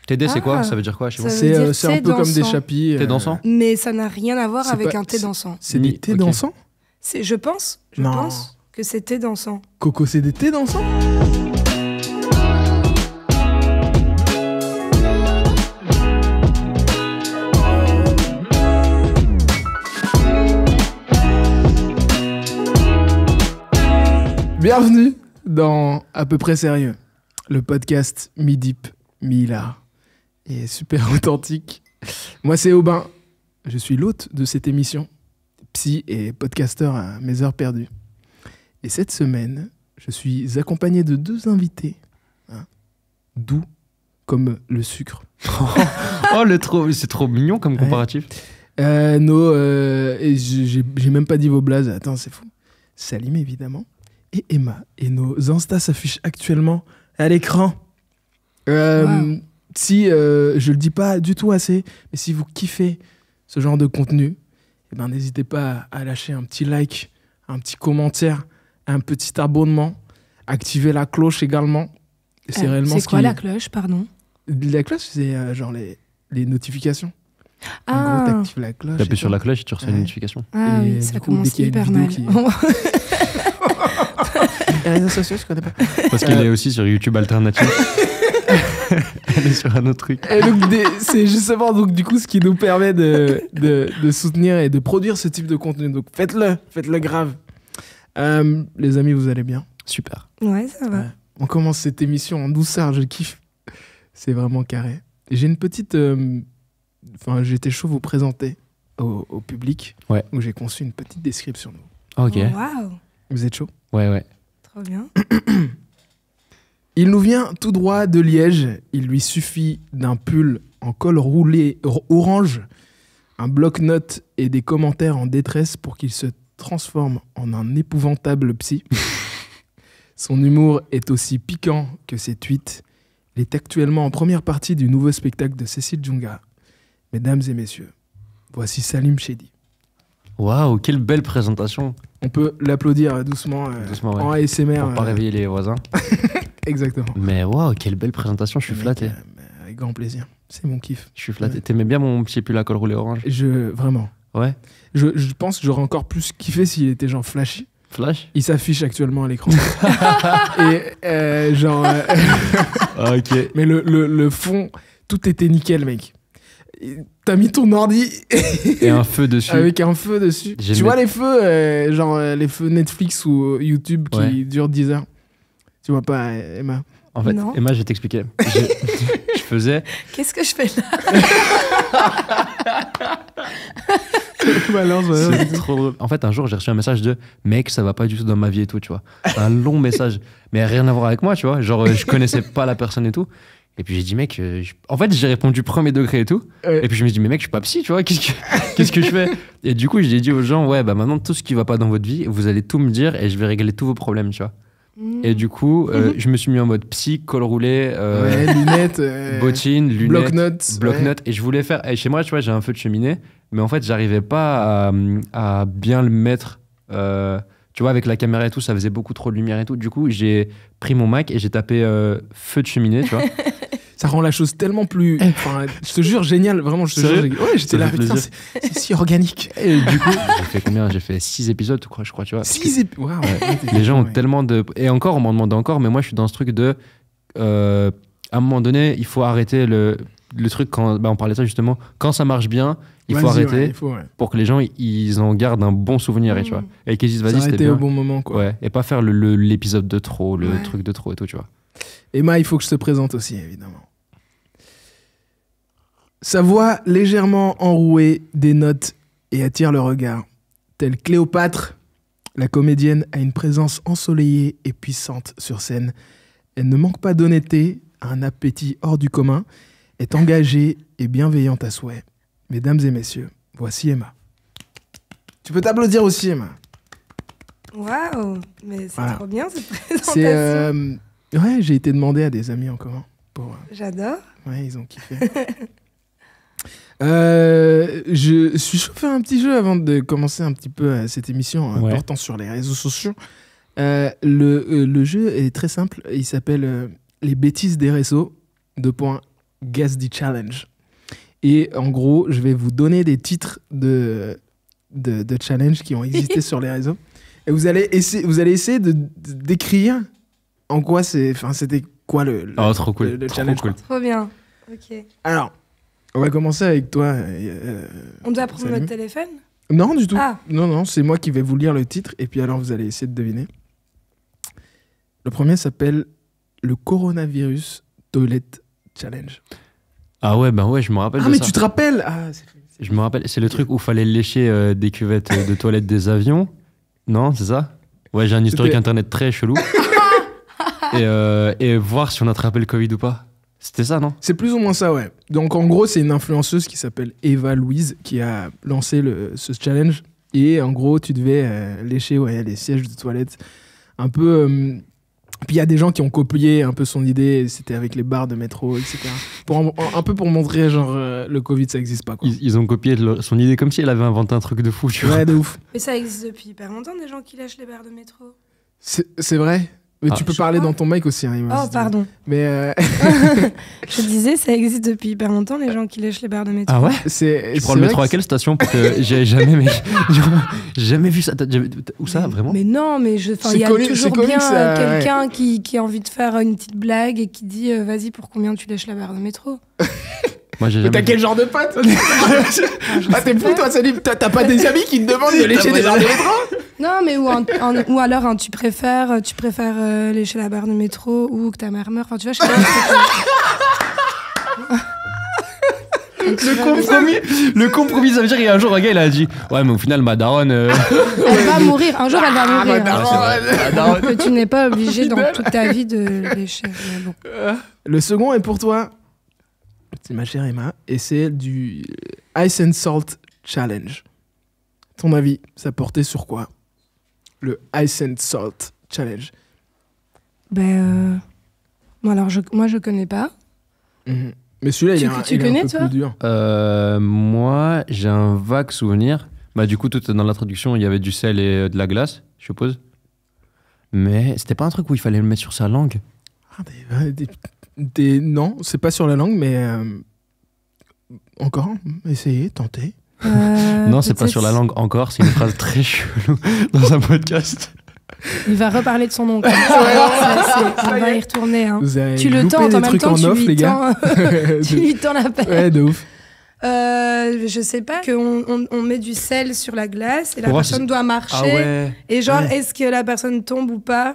TD, c'est quoi? Ça veut dire quoi chez vous? Ça veut dire C'est un peu comme des chapis. Thé dansant? Mais ça n'a rien à voir C'est avec pas- un thé dansant. C'est des thés dansants? Je pense Non. que c'est thé dansant. Coco, c'est des thés dansants? Bienvenue dans À peu près sérieux, le podcast mi-deep, mi-hilar et super authentique. Moi, c'est Aubin. Je suis l'hôte de cette émission, psy et podcasteur à mes heures perdues. Et cette semaine, je suis accompagné de deux invités, doux comme le sucre. C'est trop mignon comme comparatif. Et j'ai même pas dit vos blazes, attends, c'est fou. Salim, évidemment, et Emma. Et nos Insta s'affichent actuellement à l'écran. Wow. Si, je le dis pas du tout assez, mais si vous kiffez ce genre de contenu, eh ben, n'hésitez pas à lâcher un petit like, un petit commentaire, un petit abonnement, activer la cloche également. Et c'est réellement C'est quoi la cloche, pardon? La cloche, c'est genre les notifications. En Ah, gros, t'actives la cloche. T'appuies et sur tout. la cloche et tu reçois une notification. ah Et oui, du ça coup, commence dès qu'il y a hyper une mal. vidéo Les réseaux sociaux, je connais pas. Parce qu'elle est aussi sur YouTube alternatif. Elle est sur un autre truc. Et donc, c'est justement donc, du coup, ce qui nous permet de soutenir et de produire ce type de contenu. Donc faites-le grave. Les amis, vous allez bien? Super. Ouais, ça va. Ouais. On commence cette émission en douceur, je kiffe. C'est vraiment carré. Et j'ai une petite... j'étais chaud vous présenter au public. Ouais. Donc j'ai conçu une petite description de vous. Ok. Oh, waouh, Vous êtes chaud? Ouais. trop bien. Il nous vient tout droit de Liège. Il lui suffit d'un pull en col roulé orange, un bloc-notes et des commentaires en détresse pour qu'il se transforme en un épouvantable psy. Son humour est aussi piquant que ses tweets. Il est actuellement en première partie du nouveau spectacle de Cécile Djunga. Mesdames et messieurs, voici Salim Chedi. Waouh, quelle belle présentation. On peut l'applaudir doucement, Doucement, ouais. en ASMR. Pour pas réveiller les voisins. Exactement. Mais waouh, quelle belle présentation. Je suis flatté. Avec grand plaisir. C'est mon kiff. Je suis flatté. Ouais. T'aimais bien mon petit pull à col roulé orange? Vraiment. Ouais. Je pense que j'aurais encore plus kiffé s'il était genre flashy. Flash? Il s'affiche actuellement à l'écran. Ok. Mais le fond, tout était nickel, mec. T'as mis ton ordi Et un feu dessus. avec un feu dessus. J'ai Tu mis- vois les feux, les feux Netflix ou YouTube qui Ouais. durent 10 heures. Tu vois pas, Emma? En fait, Non. Emma, je vais t'expliquer. Je faisais. Qu'est-ce que je fais là? Balance. C'est trop drôle. En fait, un jour, j'ai reçu un message de mec, ça va pas du tout dans ma vie et tout, tu vois. Un long message, mais rien à voir avec moi, tu vois. Genre, je connaissais pas la personne et tout. Et puis j'ai dit, mec, en fait, j'ai répondu premier degré et tout. Et puis je me suis dit, mais mec, je suis pas psy, tu vois. Qu'est-ce que je fais? Et du coup, j'ai dit aux gens, ouais, bah maintenant, tout ce qui va pas dans votre vie, vous allez tout me dire et je vais régler tous vos problèmes, tu vois. Et du coup, je me suis mis en mode psy, col roulé, Ouais, lunettes. bottines, lunettes, Bloc-notes. bloc-notes. Et je voulais faire. Et chez moi, tu vois, j'ai un feu de cheminée, mais en fait, j'arrivais pas à bien le mettre. Tu vois, avec la caméra et tout, ça faisait beaucoup trop de lumière et tout. Du coup, j'ai pris mon Mac et j'ai tapé feu de cheminée, tu vois. Ça rend la chose tellement plus. Enfin, je te jure, génial. Vraiment, je te Sérieux? jure. Ouais, j'étais Ça là. fait Putain, plaisir. c'est si organique. Et du coup, j'ai fait combien? J'ai fait 6 épisodes, je crois, tu vois. Parce que 6 épisodes. Waouh. les gens ont Ouais. tellement de. Et encore, on m'en demande encore, mais moi, je suis dans ce truc de. À un moment donné, il faut arrêter le truc quand. Bah, on parlait de ça justement. Quand ça marche bien, il faut Vas-y, arrêter. ouais, il faut, ouais. Pour que les gens ils en gardent un bon souvenir et tu vois et qu'ils disent vas-y c'était S'arrêter bien au bon moment, quoi. ouais et pas faire l'épisode de trop le Ouais. truc de trop et tout tu vois. Emma, il faut que je te présente aussi, évidemment. Sa voix légèrement enrouée dénote et attire le regard. Telle Cléopâtre, la comédienne a une présence ensoleillée et puissante sur scène. Elle ne manque pas d'honnêteté, a un appétit hors du commun, est engagée et bienveillante à souhait. Mesdames et messieurs, voici Emma. Tu peux t'applaudir aussi, Emma. Waouh, mais c'est Voilà. trop bien cette présentation. C'est ouais, j'ai été demandé à des amis en commun pour J'adore. ouais, ils ont kiffé. Je suis chaud de faire un petit jeu avant de commencer un petit peu cette émission Ouais. portant sur les réseaux sociaux. Le jeu est très simple. Il s'appelle Les bêtises des réseaux. Guess the Challenge. Et en gros, je vais vous donner des titres de challenge qui ont existé sur les réseaux. Et vous allez essayer de décrire en quoi c'était quoi le Trop cool. le Trop challenge. cool. Trop bien. Ok. Alors, on va commencer avec toi. On doit prendre Salut. notre téléphone? Non, du tout. Ah. Non, c'est moi qui vais vous lire le titre et puis alors vous allez essayer de deviner. Le premier s'appelle le Coronavirus Toilet Challenge. Ah ouais, ben ouais, je me rappelle Ah, de mais ça. tu te rappelles? Ah, Je me rappelle, c'est le truc où fallait lécher des cuvettes de toilettes des avions. Non, c'est ça? Ouais, j'ai un historique C'était- internet très chelou. et voir si on attrapait le Covid ou pas. C'était ça, non? C'est plus ou moins ça, ouais. Donc en gros, c'est une influenceuse qui s'appelle Eva Louise qui a lancé ce challenge. Et en gros, tu devais lécher les sièges de toilettes. Un peu. Puis il y a des gens qui ont copié un peu son idée. C'était avec les barres de métro, etc. Un peu pour montrer, genre, le Covid, ça existe pas, quoi. Ils ont copié son idée comme si elle avait inventé un truc de fou, tu vois. Ouais, de ouf. Mais ça existe depuis hyper longtemps, des gens qui lâchent les barres de métro. C'est vrai. Mais Ah, tu peux je parler crois. dans ton mic aussi, hein, Emma, Oh, si tu veux. pardon. Mais Je disais, ça existe depuis hyper longtemps, les gens qui lèchent les barres de métro. Ah ouais? c'est. Tu prends c'est le vrai métro à que quelle station? Parce que j'ai jamais vu ça. Où ça, vraiment? Mais non, mais il C'est y a connu- toujours c'est connu bien que ça- quelqu'un qui a envie de faire une petite blague et qui dit vas-y, pour combien tu lèches la barre de métro? Moi, j'ai Mais jamais t'as vu. quel genre de pote? Ah, t'es fou, toi, Salim? T'as pas des amis qui te demandent de lécher des barres de métro? Non, mais ou alors tu préfères lécher la barre de métro ou que ta mère meurt. Enfin, tu vois, je sais pas. Le compromis, ça veut dire qu'il y a un jour, un gars, il a dit ouais, mais au final, ma daronne. Elle va mourir. Un jour, elle va mourir. Ma daronne. Que tu n'es pas obligé dans toute ta vie de lécher. Mais bon. Le second est pour toi. C'est ma chère Emma. Et c'est du Ice and Salt Challenge. Ton avis, ça portait sur quoi? Le Ice and Salt Challenge. Ben, bon, alors moi je connais pas. Mhm. Mais celui-là, Tu il est connais, un peu toi plus dur. Moi, j'ai un vague souvenir. Bah, du coup, tout dans l'introduction, il y avait du sel et de la glace, je suppose. Mais c'était pas un truc où il fallait le mettre sur sa langue. Ah, non, c'est pas sur la langue, mais encore, essayez, tentez. Non, c'est pas peut-être sur la langue encore, c'est une phrase très chelou dans un podcast. Il va reparler de son nom. On va y retourner. Hein. Vous avez Tu le loupé tentes des en même trucs temps, en off, les gars. tu lui tends la perche. Ouais, de ouf. Je sais pas, qu'on met du sel sur la glace et la Pour voir si personne doit marcher. Ah ouais. Et genre, Ouais. est-ce que la personne tombe ou pas?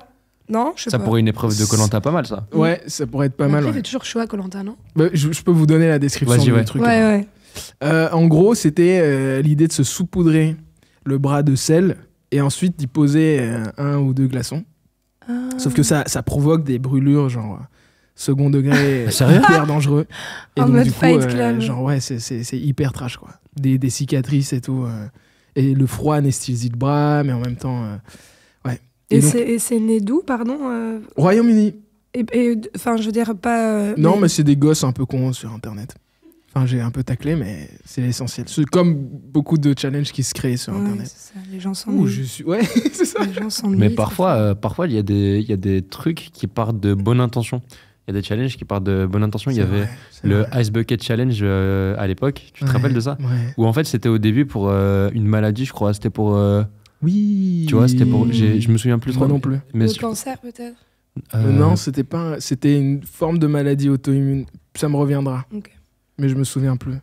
Non, je sais Ça pas. pourrait une épreuve de Koh-Lanta pas mal, ça. Ouais, ça pourrait être pas Mais mal. après, il Ouais. fait toujours chaud à Koh-Lanta, non? Bah, je peux vous donner la description Vas-y, du ouais. truc. Ouais. En gros, c'était l'idée de se saupoudrer le bras de sel et ensuite d'y poser un ou deux glaçons. Ah. Sauf que ça provoque des brûlures, genre second degré, Sérieux hyper dangereux. Et En donc, mode du coup, Fight Club. genre, ouais, c'est hyper trash, quoi. Des cicatrices et tout. Et le froid anesthésie le bras, mais en même temps. Ouais. Et donc, c'est né d'où, pardon Royaume-Uni. Enfin, je veux dire, pas. Non, mais c'est des gosses un peu cons sur Internet. Enfin, j'ai un peu taclé, mais c'est l'essentiel. C'est comme beaucoup de challenges qui se créent sur Ouais, Internet. c'est ça, les gens Ouh, s'ennuient. je suis. Ouais, c'est ça. Les gens s'ennuient. Mais trop parfois, il y a des trucs qui partent de bonne intention. Il y a des challenges qui partent de bonne intention. Il y C'est avait vrai, c'est le vrai. Ice Bucket Challenge à l'époque. Tu te Ouais, rappelles de ça? Ouais. Où en fait, c'était au début pour une maladie, je crois. C'était pour. Oui. Tu vois, c'était pour. Je me souviens plus trop. Moi non plus. Mais Le cancer, peut-être. Non, c'était pas. C'était une forme de maladie auto-immune. Ça me reviendra. Ok. Mais je me souviens plus.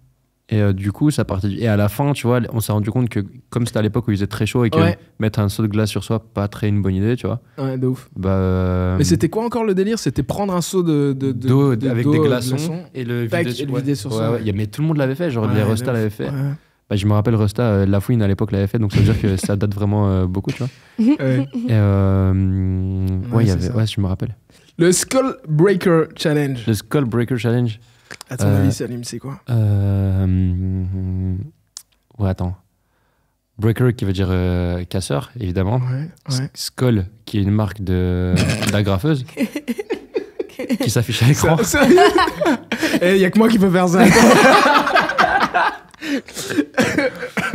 Et du coup, ça partait. Et à la fin, tu vois, on s'est rendu compte que comme c'était à l'époque où il faisait très chaud et que Ouais. mettre un seau de glace sur soi, pas très une bonne idée, tu vois. Ouais, de ouf. Bah. Mais c'était quoi encore le délire? C'était prendre un seau d'eau avec d'eau, des glaçons et le tac, vider, et le vider sur ouais, soi. ouais. Mais tout le monde l'avait fait, genre Ouais, les de Resta ouf. l'avaient fait. Ouais. Bah, je me rappelle Resta, Lafouine à l'époque l'avait fait, donc ça veut dire que ça date vraiment beaucoup, tu vois. Ouais. Et ouais, il y c'est avait, ça. ouais, je me rappelle. Le Skull Breaker Challenge. Le Skull Breaker Challenge. À ton avis, Salim, c'est quoi? Ouais, attends. Breaker qui veut dire casseur, évidemment. Ouais. Skull qui est une marque d'agrafeuse qui s'affiche à l'écran. Il y a que moi qui peux faire ça.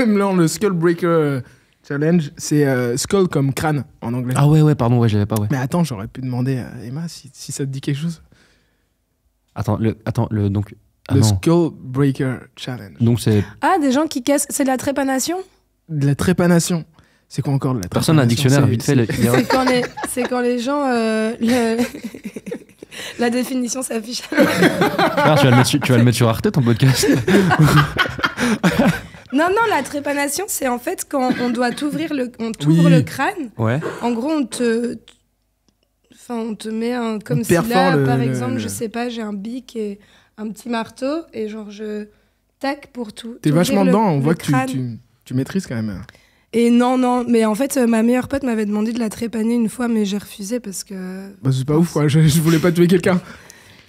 Non, le Skull Breaker Challenge, c'est skull comme crâne en anglais. Ah ouais, pardon, ouais, je l'avais pas, ouais. Mais attends, j'aurais pu demander à Emma si ça te dit quelque chose. Donc Ah le non. Skull Breaker Challenge. Donc c'est Ah, des gens qui cassent. C'est de la trépanation? De la trépanation. C'est quoi encore de la personne n'a un trépanation? dictionnaire, vite fait. C'est quand les gens. La définition s'affiche. Ah, tu vas le mettre sur Arte, ton podcast. Non, la trépanation, c'est en fait quand on doit t'ouvrir on t'ouvre Oui. le crâne. Ouais. En gros, on te met un. Comme On si là, perfore par le- exemple, le- je sais pas, j'ai un bic et un petit marteau et genre je tac pour tout. T'es t'ouvrir vachement le- dedans, on le voit que crâne. tu maîtrises quand même. Et non, mais en fait, ma meilleure pote m'avait demandé de la trépaner une fois, mais j'ai refusé parce que. Bah, c'est pas ouf, quoi. Je voulais pas tuer quelqu'un.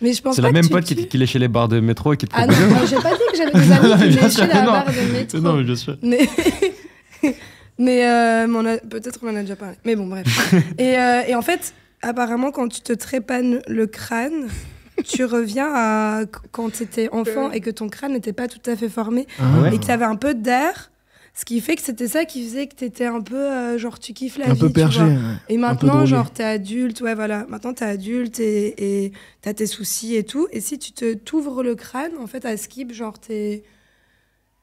Mais je pense C'est pas la que même tu- pote qui léchait les barres de métro et qui te Ah non, proposait. moi, j'ai pas dit que j'avais des amis qui Bien léchaient sûr, la non. barre de métro. Non, mais bien sûr. Mais, peut-être on en a déjà parlé. Mais bon, bref. Et en fait, apparemment, quand tu te trépanes le crâne, tu reviens à quand tu étais enfant et que ton crâne n'était pas tout à fait formé Ouais. et que tu avais un peu d'air. Ce qui fait que c'était ça qui faisait que tu étais un peu, genre, tu kiffes la Un vie. peu tu perché. vois. ouais. Et peu maintenant, drogué. genre, t'es adulte, ouais, voilà. Maintenant, t'es adulte et t'as tes soucis et tout. Et si tu t'ouvres le crâne, en fait, à Skip, genre,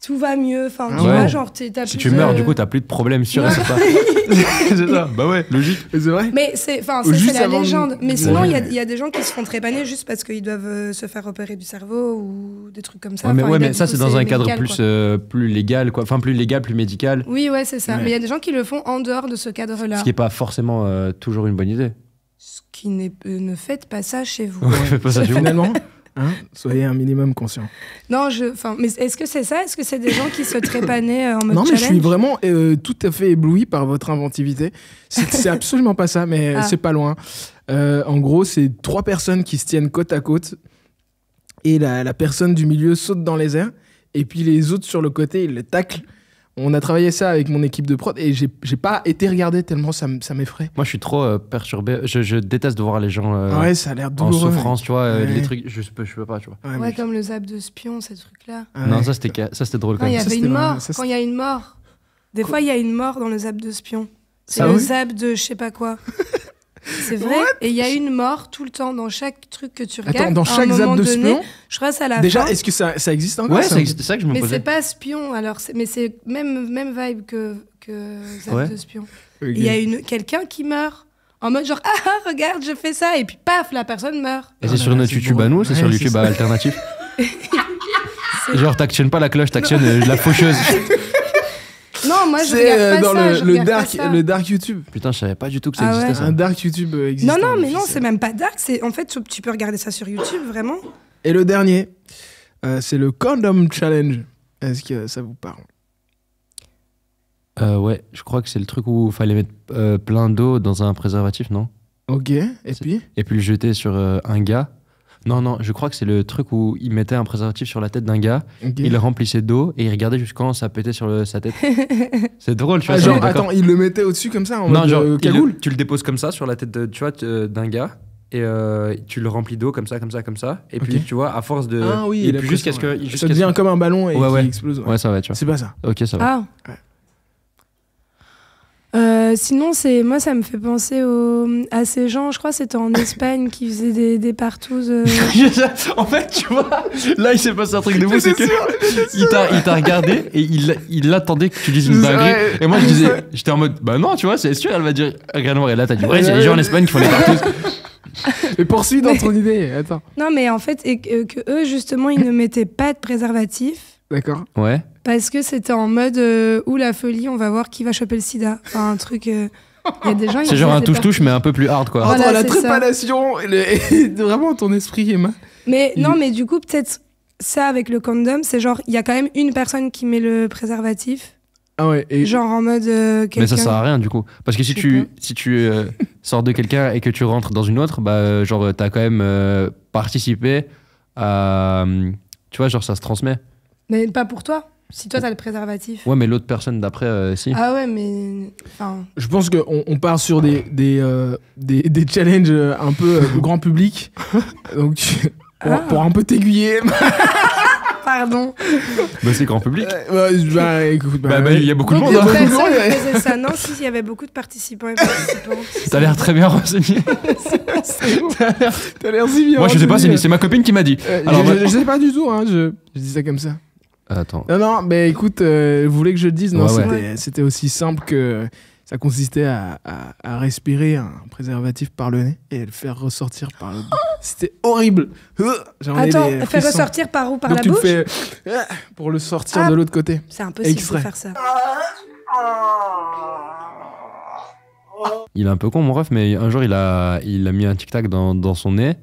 tout va mieux. Enfin, Ah tu ouais. vois, genre, t'as Si plus tu meurs, de- du coup, t'as plus de problème sûr et Ouais. certain. C'est ça. Bah ouais, logique. C'est vrai. Mais c'est Juste la avant de- légende. Mais Ouais. sinon, il y a des gens qui se font trépaner juste parce qu'ils doivent se faire opérer du cerveau ou des trucs comme ça. Ouais, mais, Enfin, ouais, il y a mais du ça, coup, c'est dans un cadre médical, quoi. plus légal, quoi. Enfin, plus légal, plus médical. Oui, ouais, c'est ça. Ouais. Mais il y a des gens qui le font en dehors de ce cadre-là. Ce qui est pas forcément toujours une bonne idée. Ce qui ne faites pas ça chez vous. Ouais, fais pas ça chez vous. Finalement, hein, soyez un minimum conscient. Non, mais est-ce que c'est ça? Est-ce que c'est des gens qui se trépanaient en mode Non, mais je suis challenge? vraiment tout à fait ébloui par votre inventivité. C'est absolument pas ça, mais Ah. c'est pas loin. En gros, c'est 3 personnes qui se tiennent côte à côte et la personne du milieu saute dans les airs et puis les autres sur le côté, ils le taclent. On a travaillé ça avec mon équipe de prod et j'ai pas été regardé tellement ça m'effraie. Moi, je suis trop perturbé. Je déteste de voir les gens Ouais, ça a l'air en douloureux. souffrance, tu vois. Ouais. Les trucs, je peux pas, tu vois. Ouais, Ouais, mec. comme le zap de spion, ces trucs-là. Ah Non, ouais. ça, c'était drôle quand Non, il y même. Ça, avait c'était une marrant. mort. Ça, Quand il y a une mort. Des fois, il y a une mort dans le zap de spion. C'est Ah le oui zap de je sais pas quoi. C'est vrai. Et il y a une mort tout le temps dans chaque truc que tu regardes. Attends, dans À un chaque zap moment de donné, spion, je crois que c'est à la déjà, fin. est-ce que ça existe encore Ouais, ça c'est ça que je me Mais posais. c'est pas spion, alors. Mais c'est même vibe que zap Ouais. de spion. Ok. Il y a quelqu'un qui meurt. En mode genre, ah, regarde, je fais ça. Et puis paf, la personne meurt. Et Oh c'est là sur là, notre c'est YouTube beau. à nous, c'est Ouais, sur c'est YouTube ça. alternatif. C'est- Genre, t'actionnes pas la cloche, t'actionnes la faucheuse. Non, moi, je C'est regarde pas dans ça. je le regarde pas dark, ça. le dark YouTube. Putain, je savais pas du tout que ça Ah existait, ouais. ça. Un dark YouTube existe. Non, mais non, c'est même pas dark. En fait, tu peux regarder ça sur YouTube, vraiment. Et le dernier, c'est le Condom Challenge. Est-ce que ça vous parle? Ouais, je crois que c'est le truc où il fallait mettre plein d'eau dans un préservatif, non? Ok, et puis Et puis le jeter sur un gars. Non, je crois que c'est le truc où il mettait un préservatif sur la tête d'un gars, Ok. il le remplissait d'eau et il regardait jusqu'à ça pétait sur sa tête. C'est drôle, tu vois. Ah, ça, genre, d'accord. attends, il le mettait au-dessus comme ça en Non, mode genre, cagoule? tu le déposes comme ça sur la tête tu vois, d'un gars et tu le remplis d'eau comme ça. Et puis, Ok. tu vois, à force de. Ah oui, et la puis pression, jusqu'à ce que. ouais. jusqu'à Ça devient ce- comme un ballon et Ouais, qui ouais. explose. Ouais, ça va, tu vois. C'est pas ça. Ok, ça va. Ah. Ouais. Sinon, moi, ça me fait penser à ces gens, je crois que c'était en Espagne, qui faisaient des partouzes. En fait, tu vois, là, il s'est passé un truc de fou, c'est que il t'a regardé et il attendait que tu dises une C'est dinguerie. vrai. Et moi, j'étais en mode, bah non, tu vois, c'est sûr, elle va dire rien noir. Et là, t'as dit, ouais, c'est les gens en Espagne qui font des partous. Mais poursuis dans ton idée. Attends. Non, mais en fait, et que eux, justement, ils ne mettaient pas de préservatif D'accord. Ouais. parce que c'était en mode où la folie, on va voir qui va choper le sida. Enfin, un truc. Il y a des gens. C'est genre un touche-touche, mais un peu plus hard, quoi. Voilà, Entre la c'est ça. trépanation et vraiment ton esprit, Emma. Mais non, mais du coup, peut-être ça avec le condom, c'est genre, il y a quand même une personne qui met le préservatif. Ah ouais. Et Genre en mode quelqu'un. Mais ça sert à rien, du coup. Parce que si Je sais tu, pas. si tu sors de quelqu'un et que tu rentres dans une autre, bah, genre, t'as quand même participé à. Tu vois, genre, ça se transmet. Mais pas pour toi. Si toi, t'as le préservatif. Ouais, mais l'autre personne d'après, si. Ah ouais, mais. Enfin. je pense qu'on part sur des challenges un peu grand public. Donc, pour un peu t'aiguiller. Pardon. Bah, c'est grand public. Bah, écoute, Il y a beaucoup de Donc, monde. hein. personne ne faisait ça. Non, si, il y avait beaucoup de participants et participantes. T'as l'air très bien renseigné. T'as l'air si bien. Moi, je sais pas, renseigné. c'est ma copine qui m'a dit. Alors, je sais pas du tout, hein, je dis ça comme ça. Attends. Non, mais écoute, vous voulez que je le dise? Non, Ouais. c'était aussi simple que ça consistait à respirer un préservatif par le nez et le faire ressortir par le bout. C'était horrible. J'en ai Attends, des faire frissons. ressortir par où? Par Donc la tu le bouche? fais pour le sortir Ah. de l'autre côté. C'est impossible Extrait. de faire ça. Il est un peu con, mon ref, mais un jour, il a mis un tic-tac dans son nez.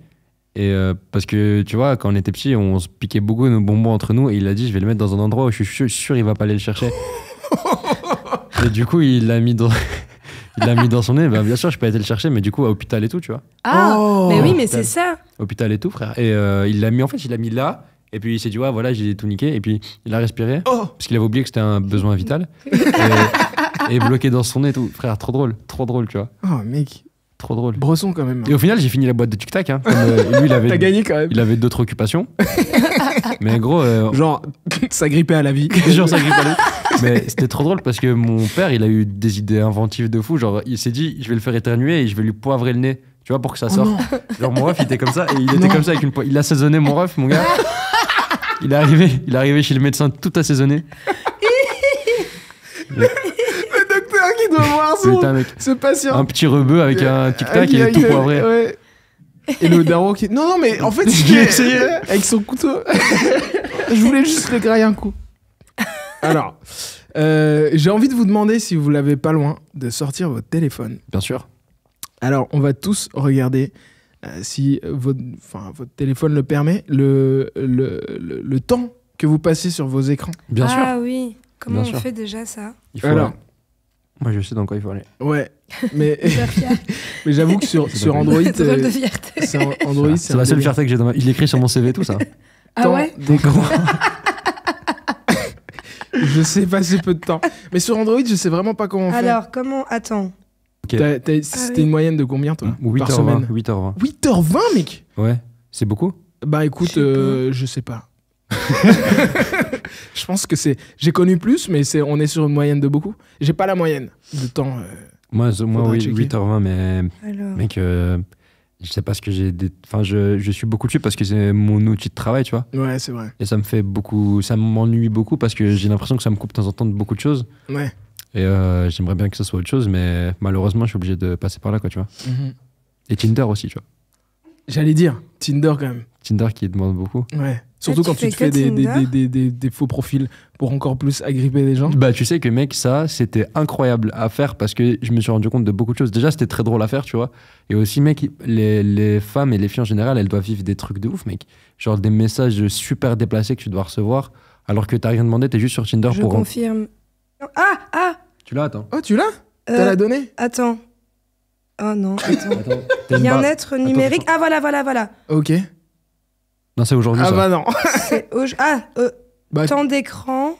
Et parce que, tu vois, quand on était petits, on se piquait beaucoup nos bonbons entre nous. Et il a dit, je vais le mettre dans un endroit où je suis sûr il va pas aller le chercher. Et du coup, il l'a mis dans... Il l'a mis dans son nez. Ben, bien sûr, je peux aller le chercher, mais du coup, à l'hôpital et tout, tu vois. Ah, Oh. mais oui, mais c'est ça. Hôpital et tout, frère. Et il l'a mis, en fait, il l'a mis là. Et puis, il s'est dit, ouais, voilà, j'ai tout niqué. Et puis, il a respiré. Oh. Parce qu'il avait oublié que c'était un besoin vital. et bloqué dans son nez et tout. Frère, trop drôle, tu vois. Oh, mec. Trop drôle. Bresson quand même. Et au final, j'ai fini la boîte de tic-tac. Hein, comme, lui, T'as gagné quand même. il avait d'autres occupations. Mais gros, Genre, ça grippait à la vie. genre ça grippe à l'eau. Mais c'était trop drôle parce que mon père, il a eu des idées inventives de fou. Genre, il s'est dit, je vais le faire éternuer et je vais lui poivrer le nez. Tu vois, pour que ça sorte. non. Genre, mon ref, il était comme ça. Et il était Non. comme ça avec une Il a assaisonné mon ref, mon gars. Il est arrivé chez le médecin tout assaisonné. Le docteur qui doit voir Putain, mec. ce patient. Un petit rebeu avec un tic-tac Qui- et tout poivré. Ouais. Et le daron qui... Non, mais en fait, J'ai essayé. avec son couteau. Je voulais juste le grailler un coup. Alors, j'ai envie de vous demander, si vous l'avez pas loin, de sortir votre téléphone. Bien sûr. Alors, on va tous regarder, si votre téléphone le permet, le temps que vous passez sur vos écrans. Bien sûr. Ah oui. Comment Bien on sûr. fait déjà ça? Il faut Alors. Moi, je sais dans quoi il faut aller. Ouais, mais, Hyper fier. mais j'avoue que sur C'est Android, Drôle de fierté. Android, C'est la seule fierté que j'ai dans ma vie. Il écrit sur mon CV tout ça. Ah ouais? d'écran. Je sais passer peu de temps. Mais sur Android, je sais vraiment pas comment on fait. Alors, comment... Attends. Ok. C'était une moyenne de combien, toi, par 8h20. semaine 8h20. 8h20, mec. Ouais. C'est beaucoup? Bah écoute, Je je sais sais pas. pas. Je pense que c'est... J'ai connu plus, mais on est sur une moyenne de beaucoup. J'ai pas la moyenne de temps. Moi Faudra oui, checker. 8h20, mais Alors... mec, je sais pas ce que j'ai. Enfin, je suis beaucoup dessus parce que c'est mon outil de travail, tu vois. Ouais, c'est vrai. Et ça me fait beaucoup. Ça m'ennuie beaucoup parce que j'ai l'impression que ça me coupe de temps en temps de beaucoup de choses. Ouais. Et j'aimerais bien que ça soit autre chose, mais malheureusement, je suis obligé de passer par là, quoi, tu vois. Mhm. Et Tinder aussi, tu vois. J'allais dire, Tinder quand même. Tinder qui demande beaucoup. Ouais. Surtout tu quand tu fais te fais que Tinder des faux profils pour encore plus agripper les gens. Bah, tu sais que, mec, ça, c'était incroyable à faire parce que je me suis rendu compte de beaucoup de choses. Déjà, c'était très drôle à faire, tu vois. Et aussi, mec, les femmes et les filles en général, elles doivent vivre des trucs de ouf, mec. Genre des messages super déplacés que tu dois recevoir alors que t'as rien demandé, t'es juste sur Tinder Je pour. confirme. Ah! Tu l'as, attends. Oh, tu l'as? T'as Euh, la donnée? Attends. Oh non, attends. Attends, t'as une barre- Bien-être numérique. Ah, voilà. Ok. Non, c'est aujourd'hui, Ah ça. bah non. C'est Bah, temps d'écran.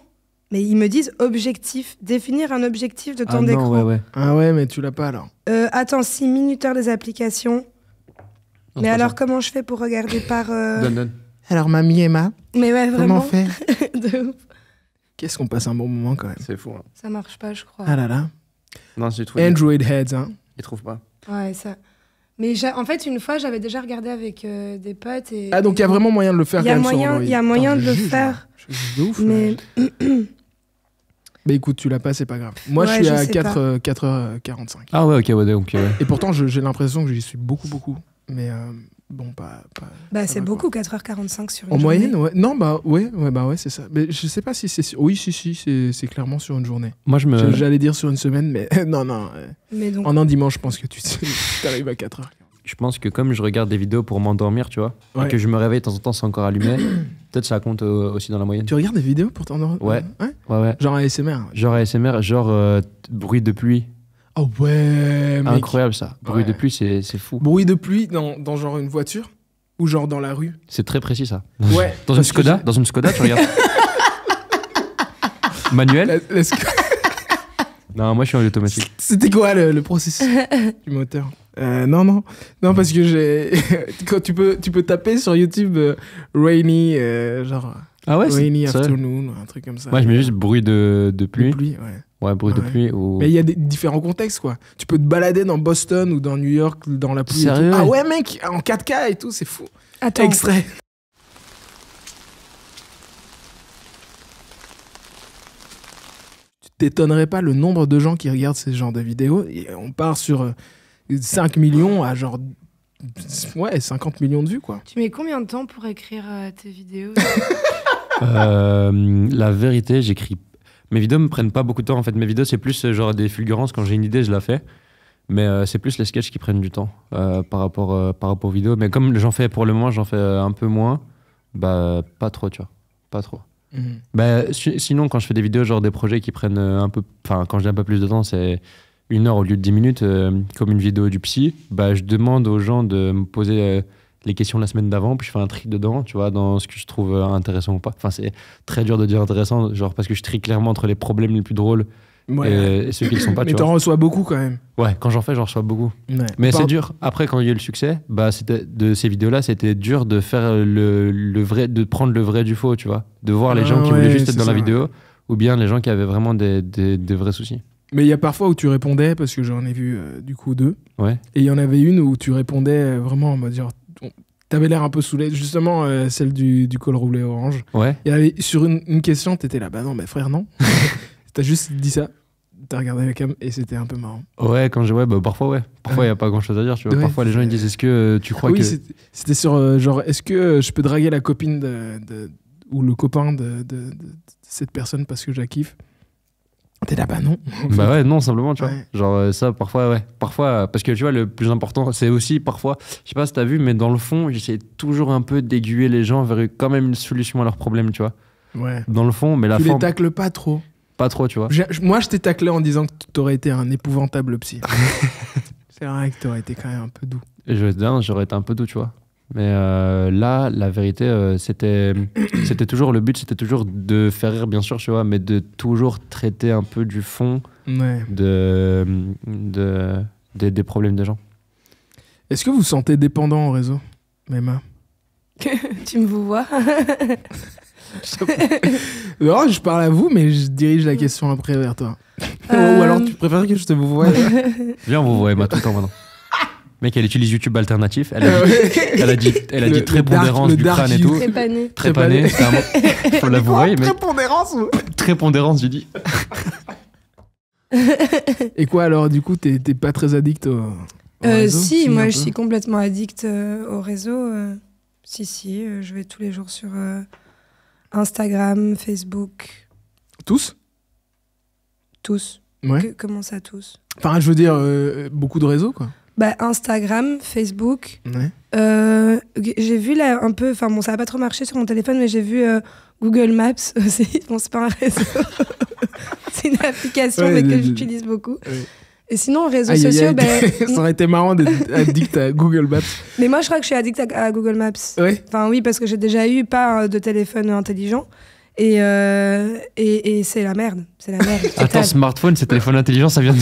Mais ils me disent objectif. Définir un objectif de temps Ah d'écran. non, ouais. ah ouais, mais tu l'as pas alors. Attends, 6 minuteur des applications. Non, Mais c'est pas alors, ça. comment je fais pour regarder par. Donne. Alors, mamie Emma, Mais ouais, comment vraiment. faire? De ouf. Qu'est-ce qu'on passe un bon moment quand même. C'est fou. Hein. Ça marche pas, je crois. Ah là là. Non, si tu trouves. Android heads, hein. Il trouve pas. Ouais, ça. Mais en fait, une fois, j'avais déjà regardé avec des potes. Et... Ah, donc il y a vraiment moyen de le faire Il y a quand même sur moyen- Android. il y a moyen Putain, de le je juge, faire. là. Je juge de ouf. Mais. Là. Mais écoute, tu l'as pas, c'est pas grave. Moi, Ouais, je suis je à sais 4h45. Ah ouais, ok, ouais, donc. Et pourtant, j'ai l'impression que j'y suis beaucoup. Mais bon, pas. Bah, ça c'est va, beaucoup, 4h45 sur une En journée. moyenne, ouais. Non, bah ouais, c'est ça. Mais je sais pas si c'est. Oui, si, c'est clairement sur une journée. Moi, je me. J'allais dire sur une semaine, mais non. Mais donc, En un dimanche, je pense que tu arrives à 4h. Je pense que comme je regarde des vidéos pour m'endormir, tu vois, Ouais. et que je me réveille de temps en temps, c'est encore allumé, peut-être ça compte aussi dans la moyenne. Tu regardes des vidéos pour t'endormir? Ouais. Ouais. Genre ASMR. Genre ASMR, genre bruit de pluie. Oh ouais, mec. Incroyable ça. Bruit Ouais. de pluie, c'est fou. Bruit de pluie dans genre une voiture ou genre dans la rue. C'est très précis ça. Ouais. Dans une Skoda, tu regardes. Manuel. Non, moi je suis en automatique. C'était quoi le processus du moteur? Non, parce que j'ai. Quand tu peux taper sur YouTube Rainy, genre. Ah ouais, Rainy c'est vrai. afternoon, un truc comme ça. Ouais, je mets juste bruit de pluie. De pluie, ouais. Ouais, bruit de Ouais. pluie. Ou... Mais il y a des différents contextes, quoi. Tu peux te balader dans Boston ou dans New York dans la pluie. Et tout. Sérieux? Ah ouais, mec, en 4K et tout, c'est fou. Attends, Extrait. Tu t'étonnerais pas le nombre de gens qui regardent ce genre de vidéos. Et on part sur 5 millions à genre 50 millions de vues, quoi. tu mets combien de temps pour écrire tes vidéos? La vérité, j'écris. Mes vidéos me prennent pas beaucoup de temps en fait. Mes vidéos, c'est plus genre des fulgurances. Quand j'ai une idée, je la fais. Mais c'est plus les sketchs qui prennent du temps par rapport aux vidéos. Mais comme j'en fais pour le moment, j'en fais un peu moins. Bah, pas trop, tu vois. Pas trop. Mhm. Bah, sinon, quand je fais des vidéos, genre des projets qui prennent un peu. Enfin, quand j'ai un peu plus de temps, c'est 1 heure au lieu de 10 minutes, comme une vidéo du psy. Bah, je demande aux gens de me poser les questions la semaine d'avant, puis je fais un tri dedans, tu vois, dans ce que je trouve intéressant ou pas. Enfin, c'est très dur de dire intéressant, genre parce que je trie clairement entre les problèmes les plus drôles Ouais. et ceux qui ne sont pas, Mais tu t'en vois. reçois beaucoup quand même. Ouais, quand j'en fais, j'en reçois beaucoup. Ouais. Mais Par- c'est dur. Après, quand il y a eu le succès, bah, de ces vidéos-là, c'était dur de faire le vrai, de prendre le vrai du faux, tu vois. De voir les Ah gens qui ouais, voulaient juste être c'est dans la ça. vidéo, ou bien les gens qui avaient vraiment des vrais soucis. Mais il y a parfois où tu répondais, parce que j'en ai vu du coup 2. Ouais. Et il y en avait une où tu répondais vraiment en mode genre. T'avais l'air un peu saoulé. Justement, celle du col roulé orange. Ouais. Il y avait, sur une question, t'étais là. Bah non, mais frère, non. T'as juste dit ça. T'as regardé la cam et c'était un peu marrant. Ouais, bah, parfois, ouais. Parfois, il n'y a pas grand-chose à dire, tu vois. Ouais. Parfois, les gens, ils disent, est-ce que tu crois Oui, que... c'était sur genre, est-ce que je peux draguer la copine ou le copain de cette personne parce que je la kiffe? T'es là, bah non. Bah ouais, non, simplement, tu vois. Ouais. Genre, ça, parfois, ouais. Parfois, parce que tu vois, le plus important, c'est aussi parfois, je sais pas si t'as vu, mais dans le fond, j'essaie toujours un peu d'aiguiller les gens vers quand même une solution à leurs problèmes, tu vois. Ouais. Dans le fond, mais la Tu les forme, tacles pas trop. pas trop, tu vois. Moi, je t'ai taclé en disant que t'aurais été un épouvantable psy. C'est vrai que t'aurais été quand même un peu doux. Et j'aurais été un peu doux, tu vois. Mais là, la vérité, c'était toujours le but, c'était toujours de faire rire, bien sûr, tu vois, mais de toujours traiter un peu du fond Ouais. des problèmes des gens. Est-ce que vous vous sentez dépendant au réseau, Mema? Tu me vois? Non, je parle à vous, mais je dirige la question après vers toi. Ou alors, tu préfères que je te vous voie? Viens, on vous voit Emma tout le temps maintenant. Mec, elle utilise YouTube alternatif. Elle a dit prépondérance du crâne et tout. Trépané. Trépané, faut l'avouer, mais Prépondérance ou... prépondérance, j'ai dit. Et quoi alors, du coup, t'es pas très addict au réseau? Si, un moi peu. je suis complètement addict au réseau. Si, je vais tous les jours sur Instagram, Facebook, Tous? tous. Ouais. Comment ça, tous? Enfin, je veux dire, beaucoup de réseaux, quoi. Bah, Instagram, Facebook. Ouais. J'ai vu là un peu, enfin bon, ça n'a pas trop marché sur mon téléphone, mais j'ai vu Google Maps aussi. Bon, c'est pas un réseau, c'est une application Ouais, mais que de- j'utilise beaucoup. Ouais. Et sinon, réseaux Aïe, aïe, sociaux, aïe. ben, Ça aurait été marrant d'être addict à Google Maps. mais moi je crois que je suis addict à Google Maps. Ouais. Enfin oui, parce que j'ai déjà eu pas de téléphone intelligent. Et c'est la merde. C'est la merde. Attends, totale. smartphone, c'est téléphone intelligent, ça vient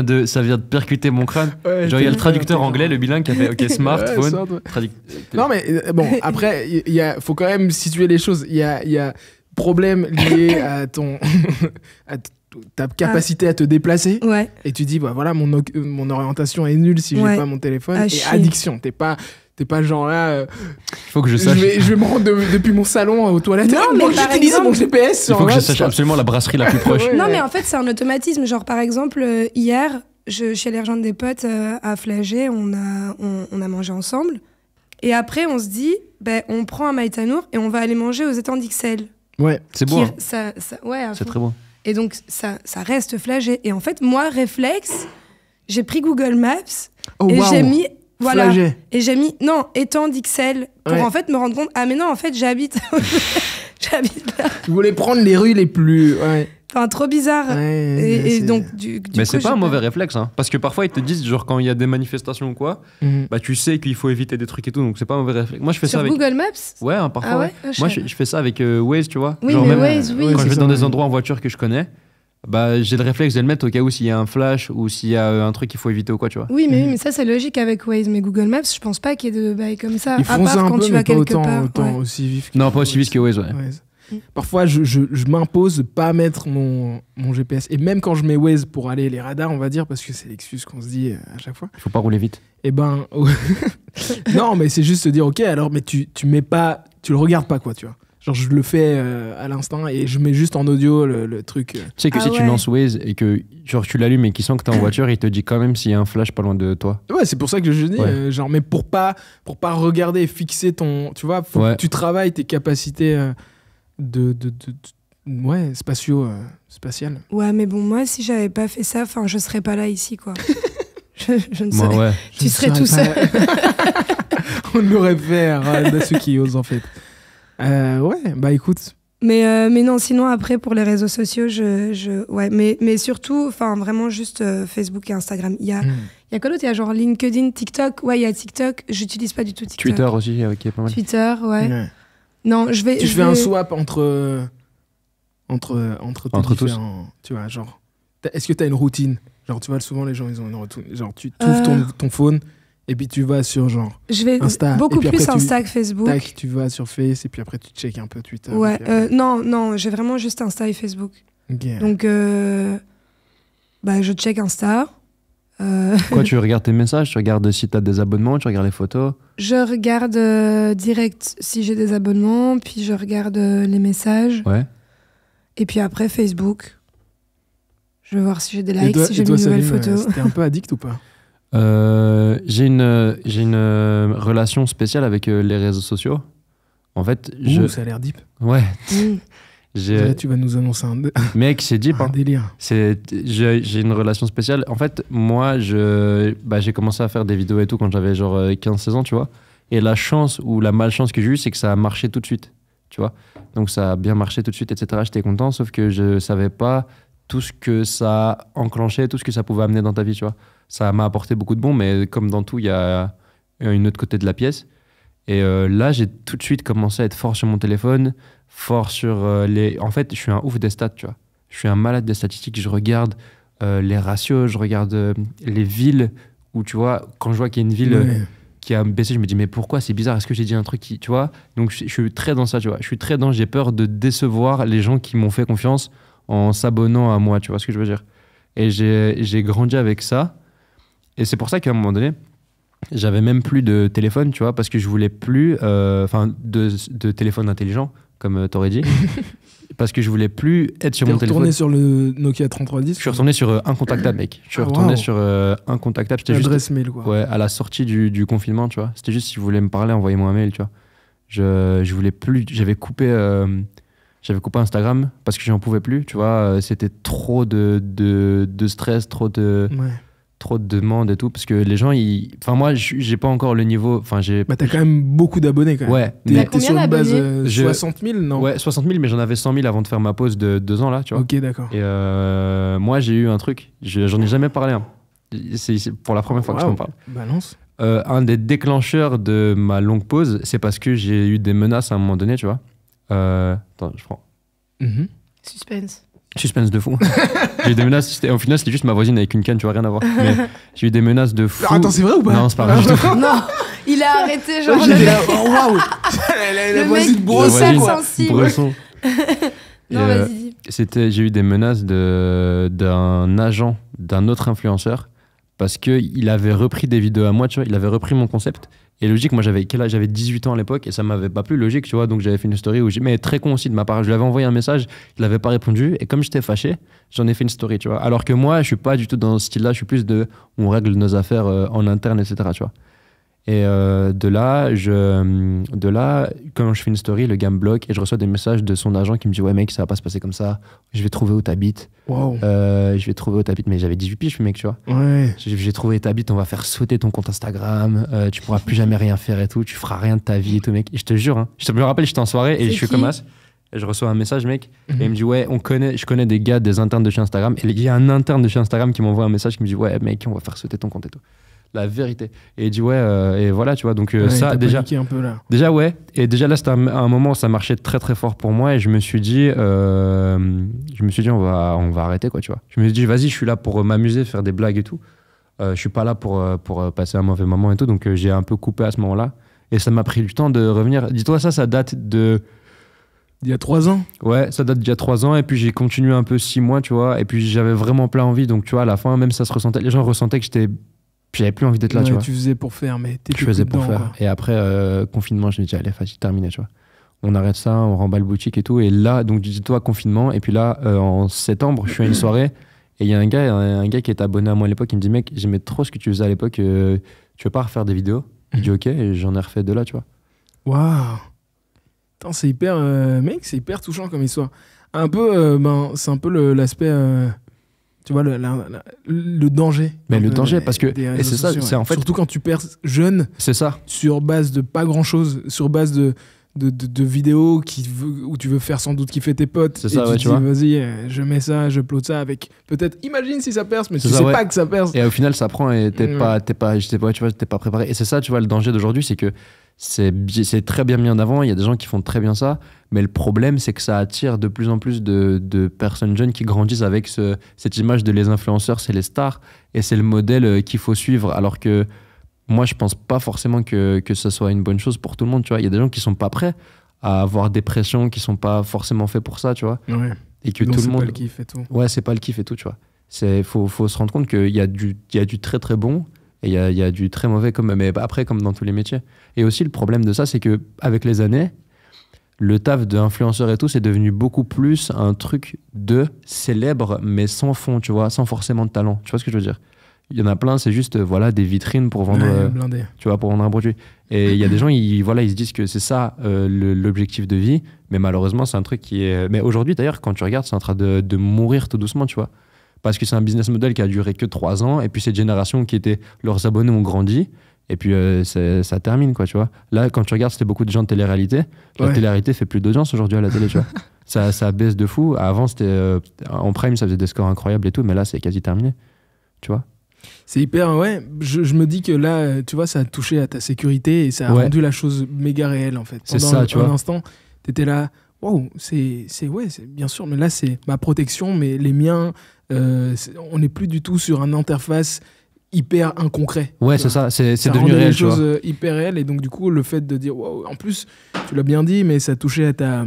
de percuter mon crâne. Ouais, Genre, il y a le t'es- traducteur anglais, le bilingue, qui a fait OK, Ouais, smartphone. smart, ouais. traduc- Non, mais bon, après, faut quand même situer les choses. Il y a problème lié à ta capacité à te déplacer. Ouais. Et tu dis, bah voilà, mon orientation est nulle si j'ai Ouais. pas mon téléphone. À Et chier. addiction, t'es pas genre là, Il faut que je je sache. vais me rendre depuis mon salon aux toilettes. Non, Ah, mais moi, par j'utilise exemple- mon GPS Il sur faut que je Maps, sache quoi. absolument la brasserie la plus proche. Ouais. Non, mais en fait, c'est un automatisme. Genre, par exemple, hier, je suis allée rejoindre des potes à Flagey. On a mangé ensemble. Et après, on se dit, ben, on prend un Maïtanour et on va aller manger aux étangs d'Ixelles. Ouais. C'est beau, hein. Ouais, à C'est fond. très beau. Et donc, ça reste Flagey. Et en fait, moi, réflexe, j'ai pris Google Maps Oh, et waouh. j'ai mis... Voilà. Flagey. Et j'ai mis, non, étang d'Ixelles, pour Ouais. en fait me rendre compte, ah mais non, en fait, j'habite j'habite là. Tu voulais prendre les rues les plus. Ouais. Enfin, trop bizarre. Ouais, Et c'est- donc, du Mais coup, c'est pas j'ai un mauvais réflexe, hein. Parce que parfois, ils te disent, genre, quand il y a des manifestations ou quoi, Mhm. bah, tu sais qu'il faut éviter des trucs et tout, donc c'est pas un mauvais réflexe. Moi, je fais Sur ça avec. Google Maps. Ouais, hein, parfois. Ah ouais. ouais. Ah, Moi, savais je fais ça avec Waze, tu vois. Oui, Genre, mais même Waze, oui. Ouais, quand c'est je vais ça, dans ouais. des endroits en voiture que je connais, Bah, j'ai le réflexe de le mettre au cas où s'il y a un flash ou s'il y a un truc qu'il faut éviter ou quoi, tu vois. Oui, mais ça, c'est logique avec Waze. Mais Google Maps, je pense pas qu'il y ait de bails comme ça. Ils À font part ça un quand peu, tu mais vas pas quelque autant, part. autant Ouais. aussi vif. Non, pas aussi vite que Waze, ouais. Parfois, je m'impose de pas mettre mon GPS. Et même quand je mets Waze pour aller les radars, on va dire, parce que c'est l'excuse qu'on se dit à chaque fois. Il faut pas rouler vite. Eh ben, non, mais c'est juste se dire, ok, alors, mais tu mets pas, tu le regardes pas, quoi, tu vois. Genre, je le fais à l'instant et je mets juste en audio le truc. Tu sais que Ah si tu ouais. lances Waze et que genre tu l'allumes et qu'il sent que t'es en voiture, il te dit quand même s'il y a un flash pas loin de toi. Ouais, c'est pour ça que je dis, Ouais. genre, mais pour pas regarder et fixer ton, tu vois, faut Ouais. que tu travailles tes capacités ouais, spatiales. Ouais, mais bon, moi, si j'avais pas fait ça, je serais pas là ici, quoi. je ne Moi, serais. ouais. Tu serais tout seul. On l'aurait fait à ceux qui osent, en fait. Ouais, bah écoute. Mais non, sinon, après, pour les réseaux sociaux, ouais, mais surtout, vraiment juste Facebook et Instagram. Il y a quoi d'autre? Il y a genre LinkedIn, TikTok. Ouais, il y a TikTok. J'utilise pas du tout TikTok. Twitter aussi, qui est pas mal. Twitter, ouais. Ouais. Non, je vais. Tu je fais un vais- swap entre tes Entre tous. différents, tu vois, genre, est-ce que tu as une routine? Genre, tu vois, souvent les gens, ils ont une routine. Genre, tu ouvres ton phone et puis tu vas sur genre, Je vais Insta, beaucoup et puis plus après, Insta que Facebook. tac, tu vas sur Face et puis après tu check un peu Twitter. Ouais, et puis après- non, j'ai vraiment juste Insta et Facebook. Ok. Donc, je check Insta. Quoi, tu regardes tes messages, tu regardes si t'as des abonnements, tu regardes les photos. Je regarde direct si j'ai des abonnements, puis je regarde les messages. Ouais. Et puis après, Facebook. Je vais voir si j'ai des Et likes, toi- si et j'ai toi, une nouvelle Salim, photo. t'es un peu addict ou pas? J'ai une relation spéciale avec les réseaux sociaux. En fait, Ouh, ça a l'air deep. Ouais. Mm. Ouais, tu vas nous annoncer Mec, c'est deep, un hein. délire. J'ai une relation spéciale. En fait, moi, j'ai commencé à faire des vidéos et tout quand j'avais genre 15-16 ans, tu vois. Et la chance ou la malchance que j'ai eue, c'est que ça a marché tout de suite, tu vois. Donc ça a bien marché tout de suite, etc. J'étais content, sauf que je savais pas tout ce que ça enclenchait, tout ce que ça pouvait amener dans ta vie, tu vois. Ça m'a apporté beaucoup de bon, mais comme dans tout, il y a une autre côté de la pièce. Et là, j'ai tout de suite commencé à être fort sur mon téléphone, fort sur les... En fait, je suis un ouf des stats, tu vois. Je suis un malade des statistiques. Je regarde les ratios, je regarde les villes où, tu vois, quand je vois qu'il y a une ville Ouais. qui a baissé, je me dis, mais pourquoi? C'est bizarre. Est-ce que j'ai dit un truc qui... Tu vois? Donc, je suis très dans ça, tu vois. Je suis très dans... J'ai peur de décevoir les gens qui m'ont fait confiance en s'abonnant à moi, tu vois ce que je veux dire? Et j'ai grandi avec ça. Et c'est pour ça qu'à un moment donné, j'avais même plus de téléphone, tu vois, parce que je voulais plus, de téléphone intelligent, comme t'aurais dit, parce que je voulais plus être sur T'es mon téléphone. retourné sur le Nokia 3310? Je suis retourné sur incontactable, mec. Je suis retourné wow. sur incontactable. C'était juste, L'adresse mail, quoi. ouais, à la sortie du confinement, tu vois. C'était juste si vous voulez me parler, envoyez-moi un mail, tu vois. Je voulais plus, j'avais coupé Instagram parce que j'en pouvais plus, tu vois. C'était trop de stress, trop de demandes et tout, parce que les gens, enfin moi, j'ai pas encore le niveau, enfin j'ai... Bah t'as quand même beaucoup d'abonnés quand même. Ouais, T'as T'es combien sur une base d'abonnés 60 000, non? ouais, 60 000, mais j'en avais 100 000 avant de faire ma pause de 2 ans là, tu vois. Ok, d'accord. Et moi, j'ai eu un truc, j'en ai jamais parlé, hein. C'est pour la première fois que je t'en parle. Balance. Un des déclencheurs de ma longue pause, c'est parce que j'ai eu des menaces à un moment donné, tu vois. Attends, je prends. Mhm. Suspense. Suspense de fou. J'ai eu des menaces, au final, c'était juste ma voisine avec une canne, tu vois, rien à voir. Mais j'ai eu des menaces de fou. Ah, attends, c'est vrai ou pas? Non, c'est pas vrai du tout. Non, il a arrêté, genre, J'étais le là, mec. oh waouh! La Le voisine mec brosse, hyper quoi. sensible. Bresson. Et, Non, vas-y, dis. j'ai eu des menaces d'un agent, d'un autre influenceur, parce qu'il avait repris des vidéos à moi, tu vois, il avait repris mon concept. Et logique, moi j'avais 18 ans à l'époque et ça m'avait pas plu, logique, tu vois, donc j'avais fait une story où mais très con aussi de ma part, je lui avais envoyé un message, il avait pas répondu et comme j'étais fâché, j'en ai fait une story, tu vois. Alors que moi, je suis pas du tout dans ce style-là, je suis plus on règle nos affaires en interne, etc., tu vois. Et de là, quand je fais une story, le gars me bloque et je reçois des messages de son agent qui me dit ouais mec, ça va pas se passer comme ça, je vais trouver où t'habites. Waouh. Je vais trouver où t'habites, mais j'avais 18 piges, mec, tu vois. Ouais. J'ai trouvé où t'habites, on va faire sauter ton compte Instagram, tu pourras plus jamais rien faire et tout, tu feras rien de ta vie et tout, mec. Et je te jure, hein, je me rappelle, j'étais en soirée et C'est je suis qui comme as. Et je reçois un message, mec, Mhm. et il me dit ouais, je connais des gars, des internes de chez Instagram. Et il y a un interne de chez Instagram qui m'envoie un message qui me dit ouais, mec, on va faire sauter ton compte et tout. la vérité. Et il dit ouais, et voilà, tu vois. Donc Ouais, ça, t'as déjà, paniqué un peu là. déjà, ouais. Et déjà là, c'était un moment où ça marchait très très fort pour moi et je me suis dit, on va arrêter, quoi, tu vois. Je me suis dit, vas-y, je suis là pour m'amuser, faire des blagues et tout. Je suis pas là pour passer un mauvais moment et tout. Donc j'ai un peu coupé à ce moment-là. Et ça m'a pris du temps de revenir. Dis-toi, ça date de... Il y a 3 ans. Ouais, ça date d'il y a 3 ans. Et puis j'ai continué un peu 6 mois, tu vois. Et puis j'avais vraiment plein envie. Donc tu vois, à la fin, même ça se ressentait. Les gens ressentaient que j'avais plus envie d'être là, Ouais, tu vois. tu faisais pour faire, mais t'étais Je faisais plus pour dedans, faire. quoi. Et après, confinement, je me dis, allez, vas-y, terminé, tu vois. On arrête ça, on remballe boutique et tout. Et là, donc dis-toi, confinement. Et puis là, en septembre, je suis à une soirée. Et il y a un gars qui est abonné à moi à l'époque. Il me dit, mec, j'aimais trop ce que tu faisais à l'époque. Tu veux pas refaire des vidéos? Je dis, ok. Et j'en ai refait 2 là, tu vois. Waouh. Attends, c'est hyper, mec, c'est hyper touchant comme histoire. Un peu, c'est un peu l'aspect, tu vois, le danger. Mais un le peu danger, parce que... des Et réseaux c'est ça, sociaux, c'est ouais. en fait... Surtout quand tu perds jeune C'est ça. sur base de pas grand chose, sur base de vidéos où tu veux faire sans doute kiffer tes potes. C'est ça, et ouais, tu tu dis, vois. vas-y, je mets ça, je upload ça avec peut-être, imagine si ça perce, mais tu C'est ça, sais ouais. pas que ça perce. Et au final, ça prend et Ouais. tu vois, t'es pas préparé. Et c'est ça, tu vois, le danger d'aujourd'hui, c'est que c'est très bien mis en avant. Il y a des gens qui font très bien ça. Mais le problème, c'est que ça attire de plus en plus de personnes jeunes qui grandissent avec cette image de les influenceurs, c'est les stars. Et c'est le modèle qu'il faut suivre. Alors que moi, je pense pas forcément que ce soit une bonne chose pour tout le monde, tu vois. Il y a des gens qui sont pas prêts à avoir des pressions, qui sont pas forcément faits pour ça, tu vois. Ouais. Et que Donc tout c'est le monde... pas le kiff et tout. Ouais, c'est pas le kiff et tout, tu vois. Faut se rendre compte qu'il y a du très très bon et il y a du très mauvais, mais après, comme dans tous les métiers. Et aussi, le problème de ça, c'est que avec les années, le taf d'influenceur et tout, c'est devenu beaucoup plus un truc de célèbre, mais sans fond, tu vois, sans forcément de talent. Tu vois ce que je veux dire? Il y en a plein, c'est juste voilà, des vitrines pour vendre, Ouais, blindé. tu vois, pour vendre un produit. Et il y a des gens, ils se disent que c'est ça l'objectif de vie, mais malheureusement, c'est un truc qui est... Mais aujourd'hui, d'ailleurs, quand tu regardes, c'est en train de mourir tout doucement, tu vois. Parce que c'est un business model qui a duré que 3 ans, et puis cette génération qui était... Leurs abonnés ont grandi, et puis ça termine, quoi, tu vois. Là, quand tu regardes, c'était beaucoup de gens de télé-réalité. La Ouais. télé-réalité fait plus d'audience aujourd'hui à la télé, tu vois. Ça baisse de fou. Avant, c'était... en prime, ça faisait des scores incroyables et tout, mais là, c'est quasi terminé, tu vois. C'est hyper, ouais. Je me dis que là, tu vois, ça a touché à ta sécurité et ça a Ouais. rendu la chose méga réelle, en fait. C'est Pendant ça, tu un vois. instant, t'étais là, wow, c'est bien sûr, mais là, c'est ma protection, mais les miens, on n'est plus du tout sur une interface hyper inconcret. Ouais, tu c'est vois. ça, c'est Ça devenu rendait réel, les tu vois. choses hyper réelles et donc, du coup, le fait de dire, wow, en plus, tu l'as bien dit, mais ça touchait à ta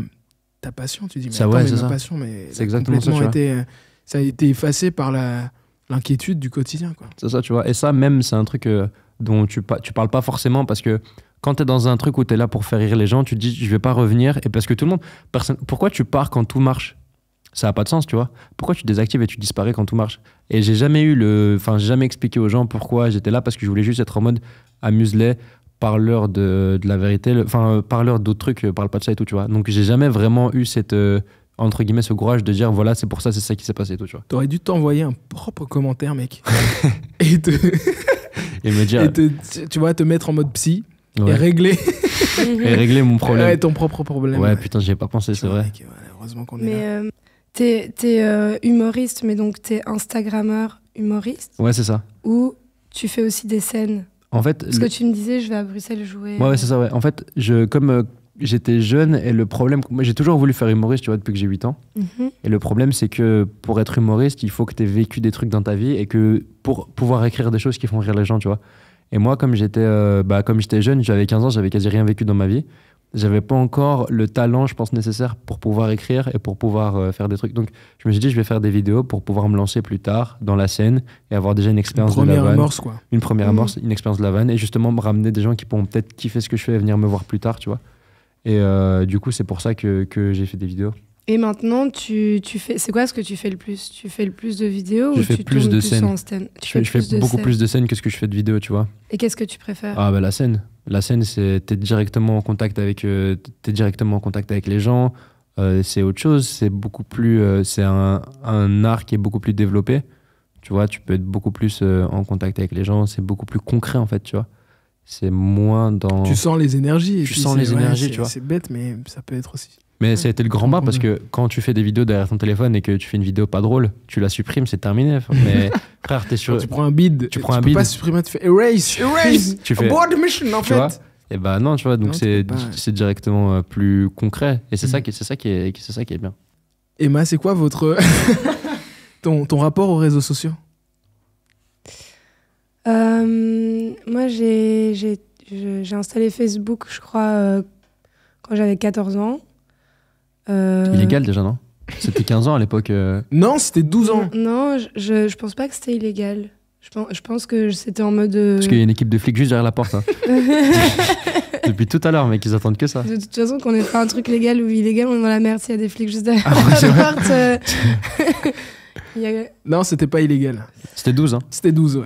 passion. Tu dis, mais Ça, attends, ouais, mais c'est ma ça. passion, mais C'est exactement ça, complètement tu vois. ça a été effacé par l'inquiétude du quotidien, quoi. C'est ça, tu vois. Et ça, même, c'est un truc dont tu parles pas forcément parce que quand t'es dans un truc où t'es là pour faire rire les gens, tu te dis, je vais pas revenir. Et parce que tout le monde. Pourquoi tu pars quand tout marche? Ça a pas de sens, tu vois. Pourquoi tu désactives et tu disparais quand tout marche? Et j'ai jamais j'ai jamais expliqué aux gens pourquoi j'étais là parce que je voulais juste être en mode amuse-les, parle-leur de la vérité, parle-leur d'autres trucs, parle pas de ça et tout, tu vois. Donc j'ai jamais vraiment eu entre guillemets, ce courage de dire voilà, c'est pour ça, c'est ça qui s'est passé et tout, tu vois. T'aurais dû t'envoyer un propre commentaire, mec. et Et me dire. tu vois, te mettre en mode psy et Ouais. régler Et régler mon problème. ouais, ton propre problème. Ouais, putain, j'y ai pas pensé, c'est vrai. Mec, ouais, heureusement qu'on est là. Mais t'es humoriste, mais donc t'es Instagrammeur humoriste, Ouais, c'est ça. ou tu fais aussi des scènes? En fait, Parce que tu me disais, je vais à Bruxelles jouer. ouais, c'est ça, ouais. En fait, comme j'étais jeune, et le problème, moi j'ai toujours voulu faire humoriste, tu vois, depuis que j'ai 8 ans. Mhm. Et le problème, c'est que pour être humoriste, il faut que tu aies vécu des trucs dans ta vie et que pour pouvoir écrire des choses qui font rire les gens, tu vois. Et moi, comme j'étais jeune, j'avais 15 ans, j'avais quasi rien vécu dans ma vie. J'avais pas encore le talent, je pense, nécessaire pour pouvoir écrire et pour pouvoir faire des trucs. Donc, je me suis dit, je vais faire des vidéos pour pouvoir me lancer plus tard dans la scène et avoir déjà une expérience de la Première vanne. amorce, quoi. Une première Mhm. amorce, une expérience de la vanne et justement me ramener des gens qui pourront peut-être kiffer ce que je fais et venir me voir plus tard, tu vois. Et du coup, c'est pour ça que j'ai fait des vidéos. Et maintenant, tu fais. C'est quoi ce que tu fais le plus? Tu fais le plus de vidéos Je ou fais tu plus tournes de plus scènes. en scène? Tu Je fais de beaucoup scènes. plus de scènes que ce que je fais de vidéos, tu vois. Et qu'est-ce que tu préfères? Ah bah la scène. La scène, t'es directement en contact avec les gens. C'est autre chose. C'est beaucoup plus. C'est un art qui est beaucoup plus développé. Tu vois, tu peux être beaucoup plus en contact avec les gens. C'est beaucoup plus concret en fait, tu vois. C'est moins dans. Tu sens les énergies. et Tu puis sens les énergies, tu vois. C'est bête, mais ça peut être aussi. Mais ça a été le grand bas parce que quand tu fais des vidéos derrière ton téléphone et que tu fais une vidéo pas drôle, tu la supprimes, c'est terminé. Mais frère, t'es sur. Tu prends un bid, tu prends un peux bid. pas supprimer, tu fais erase, Tu fais- abort the mission en Tu vois fait. Et bah non, tu vois, donc Non, tu c'est peux pas. c'est directement plus concret. Et c'est Mm. ça qui est bien. Emma, c'est quoi votre ton rapport aux réseaux sociaux? Moi, j'ai installé Facebook, je crois, quand j'avais 14 ans. Illégal déjà, non? C'était 15 ans à l'époque. Non, c'était 12 ans. Non, je pense pas que c'était illégal. Je pense que c'était en mode. Parce qu'il y a une équipe de flics juste derrière la porte. Hein. Depuis tout à l'heure, mec, ils attendent que ça. De toute façon, qu'on ait fait un truc légal ou illégal, on est dans la merde s'il y a des flics juste derrière Ah ouais, c'est la vrai. porte. Il y a- Non, c'était pas illégal. C'était 12, hein. C'était 12, ouais.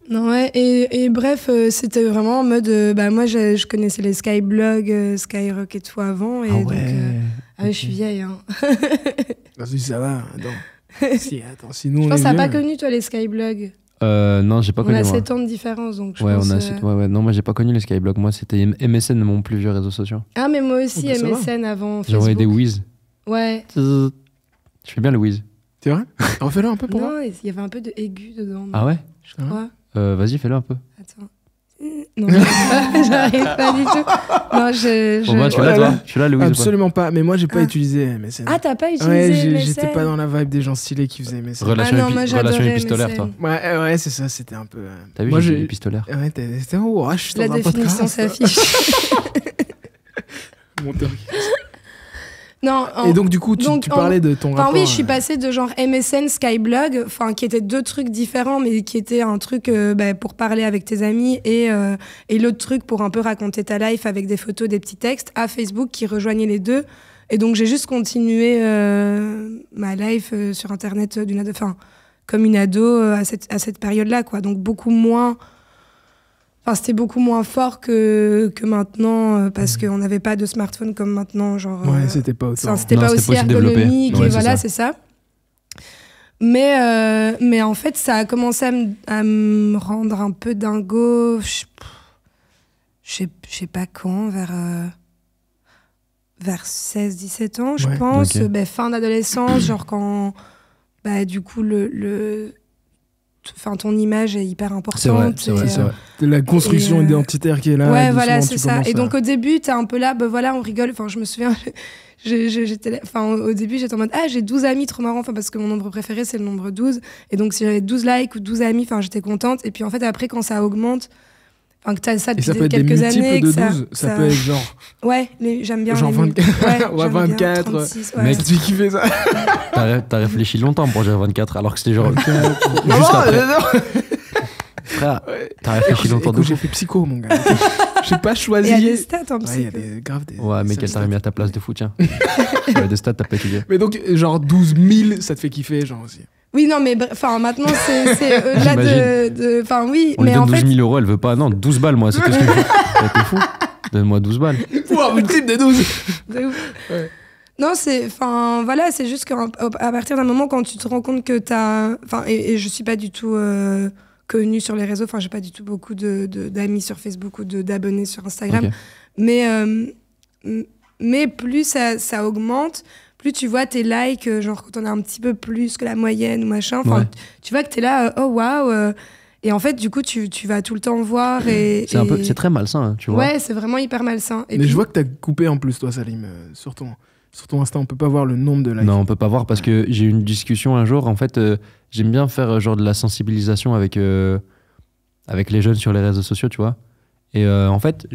Non, ouais, et bref, c'était vraiment en mode. Bah, moi, je connaissais les Skyblog, Skyrock et tout avant. Et donc, ah ouais, je suis vieille. Hein. Vas-y, ça va. Attends. Si nous Je on pense est que t'as pas vieux. connu, toi, les Skyblog. Non, j'ai pas On connu a moi. 7 ans de différence, donc je Ouais, pense. on a ouais. Non, moi j'ai pas connu les Skyblogs. Moi c'était MSN, mon plus vieux réseau social. Ah, mais moi aussi, Oh, bah, ça va. MSN avant J'ai envoyé Facebook. des whiz. Ouais. Je fais bien le whiz. C'est vrai? Refais-le un peu pour moi. Non, il y avait un peu de aigu dedans. Ah ouais? Je crois. Vas-y, fais-le un peu. Attends. Non, j'arrive pas du tout. Non, Bon, bah, tu Oh l'as là toi? là. Tu l'as le whiz ou pas? Absolument pas. Mais moi, j'ai pas Ah. utilisé MSN. Ah, t'as pas utilisé Ouais, MSN? j'étais pas dans la vibe des gens stylés qui faisaient MSN. Relation, Ah non, moi, relation j'adorais épistolaire, MSN. toi. Ouais, c'est ça, c'était un peu. T'as vu, moi, j'ai épistolaire. Ouais, c'était. Oh, je suis La dans un définition podcast. s'affiche. Monteur. Non, Et donc, du coup, tu donc, parlais de ton Enfin rapport. oui, je suis passée de genre MSN, Skyblog, enfin qui étaient deux trucs différents, mais qui étaient un truc pour parler avec tes amis et l'autre truc pour un peu raconter ta life avec des photos, des petits textes, à Facebook qui rejoignait les deux. Et donc j'ai juste continué ma life sur Internet comme une ado à cette période-là, quoi. Donc beaucoup moins. Enfin, c'était beaucoup moins fort que maintenant parce qu'on n'avait pas de smartphone comme maintenant, genre. Ouais, c'était pas autant. C'était Non, pas c'était aussi pas aussi développé. ergonomique, Ouais, et c'est voilà, ça. c'est ça. Mais en fait, ça a commencé à me rendre un peu dingo. Je sais pas quand, vers 16-17 ans, je Ouais, pense. ok. Fin d'adolescence, genre quand, du coup, ton image est hyper importante. C'est vrai, c'est vrai, et, c'est vrai. La construction Et, identitaire qui est là. Ouais, doucement, voilà, tu c'est ça. commences Et à- donc au début, t'es un peu là, voilà, on rigole. Enfin, je me souviens, j'étais là- enfin, au début, j'étais en mode, j'ai 12 amis, trop marrant, enfin, parce que mon nombre préféré, c'est le nombre 12. Et donc, si j'avais 12 likes ou 12 amis, enfin, j'étais contente. Et puis, en fait, après, quand ça augmente, enfin, que t'as ça Et depuis ça peut être des quelques multiples années, de que ça, 12. Ça peut être genre. Ouais, j'aime bien. Genre les 24. Ouais, Ouais, j'aime bien 24, 36, ouais. Mec, C'est celui qui fait ça. T'as réfléchi longtemps pour dire 24, alors que c'était genre. Non, Juste non, après. non. Frère, Ouais. t'as réfléchi longtemps de Écoute, j'ai fou. fait psycho, mon gars. J'ai pas Et choisi. il y a des stats en Ouais, il y a psy. des graves des. Ouais, mec, elle t'a remis à ta place de fou, tiens. Ouais, des stats, t'as pas étudié. Mais donc, genre 12 000, ça te fait kiffer, genre aussi. Oui, non, mais enfin, maintenant, c'est au-delà de. Enfin, oui, On lui mais donne en 12 fait. 000 euros, elle veut pas. Non, 12 balles, moi, c'est tout ce que je veux. Ouais, t'es fou. Donne-moi 12 balles. Pouah, multiple de 12. De ouf. Ouais. Non, voilà, c'est juste qu'à partir d'un moment, quand tu te rends compte que t'as. Enfin, et je suis pas du tout connue sur les réseaux, enfin, j'ai pas du tout beaucoup d'amis sur Facebook ou d'abonnés sur Instagram. Ok. Mais plus ça augmente, plus tu vois tes likes, genre quand on a un petit peu plus que la moyenne ou machin, enfin, Ouais. tu vois que t'es là, oh waouh. Et en fait, du coup, tu vas tout le temps voir et. C'est très malsain, hein, tu vois. Ouais, c'est vraiment hyper malsain. Et Mais puis- je vois que t'as coupé en plus, toi, Salim, sur ton Insta. On peut pas voir le nombre de likes. Non, on peut pas voir parce que j'ai eu une discussion un jour. En fait, j'aime bien faire genre de la sensibilisation avec les jeunes sur les réseaux sociaux, tu vois. Et en fait,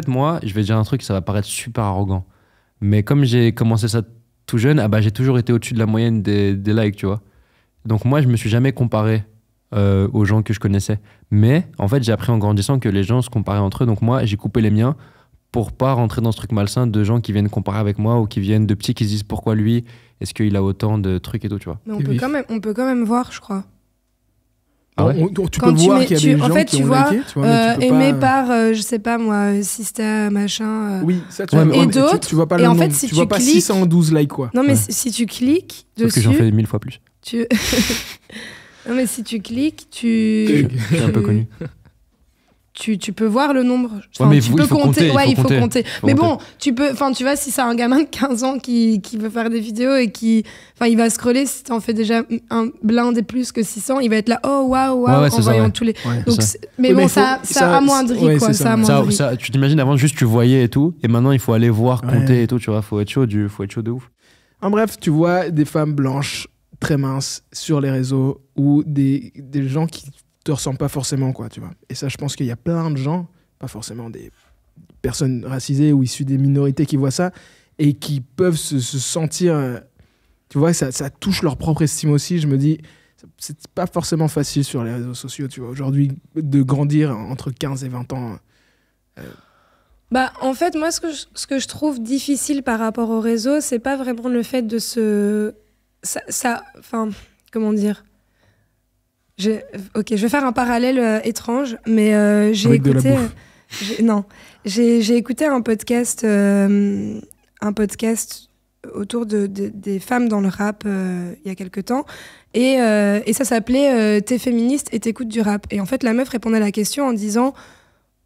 moi, je vais dire un truc, ça va paraître super arrogant. Mais comme j'ai commencé ça tout jeune, j'ai toujours été au-dessus de la moyenne des likes, tu vois. Donc moi, je me suis jamais comparé aux gens que je connaissais. Mais en fait, j'ai appris en grandissant que les gens se comparaient entre eux. Donc moi, j'ai coupé les miens pour pas rentrer dans ce truc malsain de gens qui viennent comparer avec moi ou qui viennent de petits qui se disent pourquoi lui, est-ce qu'il a autant de trucs et tout, tu vois. Mais C'est vif. on peut quand même voir, je crois. Ah ouais Tu Quand peux tu voir mets- qu'il y a tu- des en gens fait, qui tu ont vois, liké, tu vois, mais tu peux aimé pas... par, je sais pas moi, Sista, machin. Oui, ça, tu Ouais, vois, mais- Et mais d'autres. tu vois pas Et le en nombre. fait, si tu vois tu pas cliques- 612 likes, quoi. Non, mais Ouais. si tu cliques Sauf dessus. que j'en fais 1000 fois plus. Non, mais si tu cliques, Je suis un peu connu. tu peux voir le nombre. Ouais, mais tu il peux faut compter. compter, Ouais, il faut compter. Mais compter. bon, tu vois, si c'est un gamin de 15 ans qui veut faire des vidéos et il va scroller, si t'en fais déjà un blindé plus que 600, il va être là, oh waouh, Ouais, c'est en ça, voyant ouais. tous les. Ouais. Donc, ça. mais Ouais, bon, mais ça amoindrit, ouais, quoi. c'est Ça ça. amoindrit. Tu t'imagines avant juste tu voyais et tout, et maintenant il faut aller voir, compter Ouais. et tout, tu vois, faut être chaud de ouf. En bref, tu vois des femmes blanches très minces sur les réseaux ou des gens qui te ressemblent pas forcément, quoi, tu vois. Et ça, je pense qu'il y a plein de gens, pas forcément des personnes racisées ou issues des minorités qui voient ça et qui peuvent se sentir, tu vois, ça touche leur propre estime aussi. Je me dis, c'est pas forcément facile sur les réseaux sociaux, tu vois, aujourd'hui, de grandir entre 15 et 20 ans. Bah, en fait, moi, ce que je trouve difficile par rapport au réseau, c'est pas vraiment le fait de se. Enfin, comment dire? Ok, je vais faire un parallèle étrange, mais j'ai Avec de la écouté. bouffe. Non, j'ai écouté un podcast autour des femmes dans le rap il y a quelques temps, et ça s'appelait T'es féministe et t'écoutes du rap. Et en fait, la meuf répondait à la question en disant,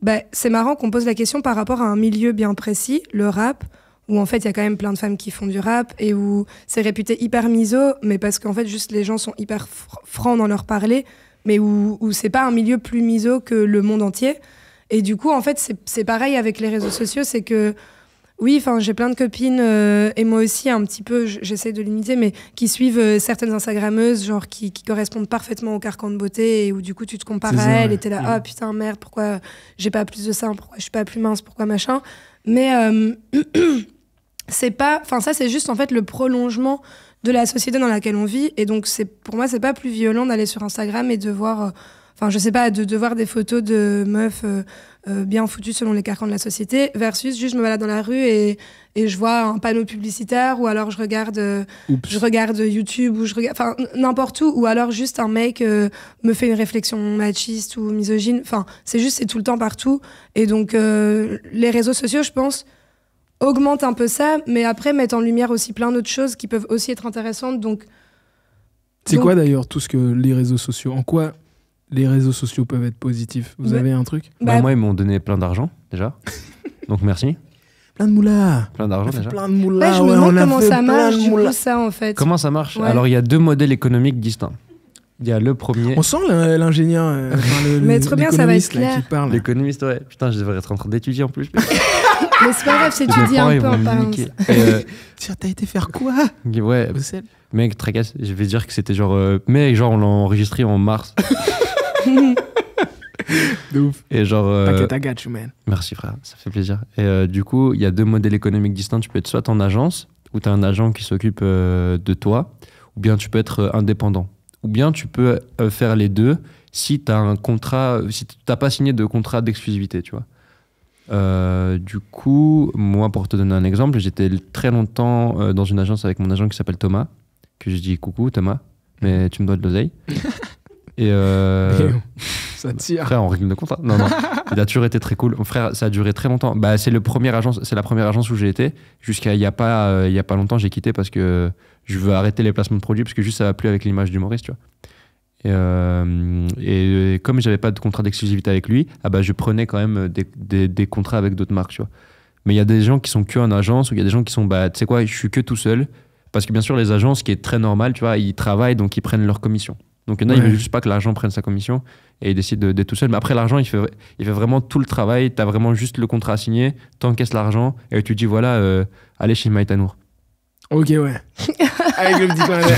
bah, c'est marrant qu'on pose la question par rapport à un milieu bien précis, le rap, où en fait il y a quand même plein de femmes qui font du rap et où c'est réputé hyper miso, mais parce qu'en fait juste les gens sont hyper francs dans leur parler, mais où c'est pas un milieu plus miso que le monde entier. Et du coup en fait c'est pareil avec les réseaux sociaux, c'est que oui, enfin j'ai plein de copines et moi aussi un petit peu, j'essaie de limiter, mais qui suivent certaines Instagrammeuses genre qui correspondent parfaitement au carcan de beauté et où du coup tu te compares C'est à ça, elles ouais. et t'es là, ah putain merde, pourquoi j'ai pas plus de ça, pourquoi je suis pas plus mince, pourquoi machin. Mais c'est pas, enfin ça c'est juste en fait le prolongement de la société dans laquelle on vit, et donc pour moi c'est pas plus violent d'aller sur Instagram et de voir enfin je sais pas, de voir des photos de meufs bien foutues selon les carcans de la société versus juste je me balade dans la rue et je vois un panneau publicitaire, ou alors je regarde YouTube, ou je regarde enfin n'importe où, ou alors juste un mec me fait une réflexion machiste ou misogyne, enfin c'est tout le temps partout. Et donc les réseaux sociaux, je pense, augmente un peu ça, mais après mettent en lumière aussi plein d'autres choses qui peuvent aussi être intéressantes. C'est quoi d'ailleurs tout ce que les réseaux sociaux, en quoi les réseaux sociaux peuvent être positifs? Vous avez un truc? Bah, moi ils m'ont donné plein d'argent déjà, donc merci. Plein de moula. Plein d'argent On a fait déjà. plein de moula. Ouais, je me demande on a comment fait ça plein marche de du moula. coup ça en fait. Comment ça marche? Ouais. Alors il y a deux modèles économiques distincts. Il y a le premier. On sent l'ingénieur, Mais trop bien, ça va être l'économiste, là, clair. qui parle. L'économiste, ouais. Putain, je devrais être en train d'étudier en plus. Mais c'est pas grave, c'est Mes étudié parents, un ils peu vont en me parlant. niquer. Et, Tiens, t'as été faire quoi? ouais, Bruxelles. mec, tracasse. Je vais dire que c'était genre. Mais genre, on l'a enregistré en mars. De ouf. Et genre. T'inquiète, I got you, man. Merci, frère, ça fait plaisir. Et du coup, il y a deux modèles économiques distincts. Tu peux être soit en agence, où tu as un agent qui s'occupe de toi, ou bien tu peux être indépendant. Ou bien tu peux faire les deux si tu as un contrat, si tu n'as pas signé de contrat d'exclusivité, tu vois. Du coup, moi, pour te donner un exemple, j'étais très longtemps dans une agence avec mon agent qui s'appelle Thomas, que je dis coucou Thomas, mais tu me dois de l'oseille. Et Ça tire. frère, on règle le contrat. Non, non, il a toujours été très cool. Frère, ça a duré très longtemps. Bah, c'est la première agence où j'ai été. Jusqu'à il y a pas longtemps, j'ai quitté parce que je veux arrêter les placements de produits parce que juste ça va plus avec l'image d'humoriste, tu vois. Et comme j'avais pas de contrat d'exclusivité avec lui, ah bah, je prenais quand même des contrats avec d'autres marques, tu vois. Mais il y a des gens qui sont que en agence, ou il y a des gens qui sont, bah, tu sais quoi, je suis que tout seul. Parce que bien sûr, les agences, ce qui est très normal, tu vois, ils travaillent, donc ils prennent leur commission. Donc il y en a, ils veulent juste pas que l'argent prenne sa commission et ils décident d'être tout seul. Mais après, l'argent, il fait vraiment tout le travail. Tu as vraiment juste le contrat à signer, t'encaisses l'argent et tu dis voilà, allez chez Maïtanour. Ok, ouais. Avec le petit clin d'œil.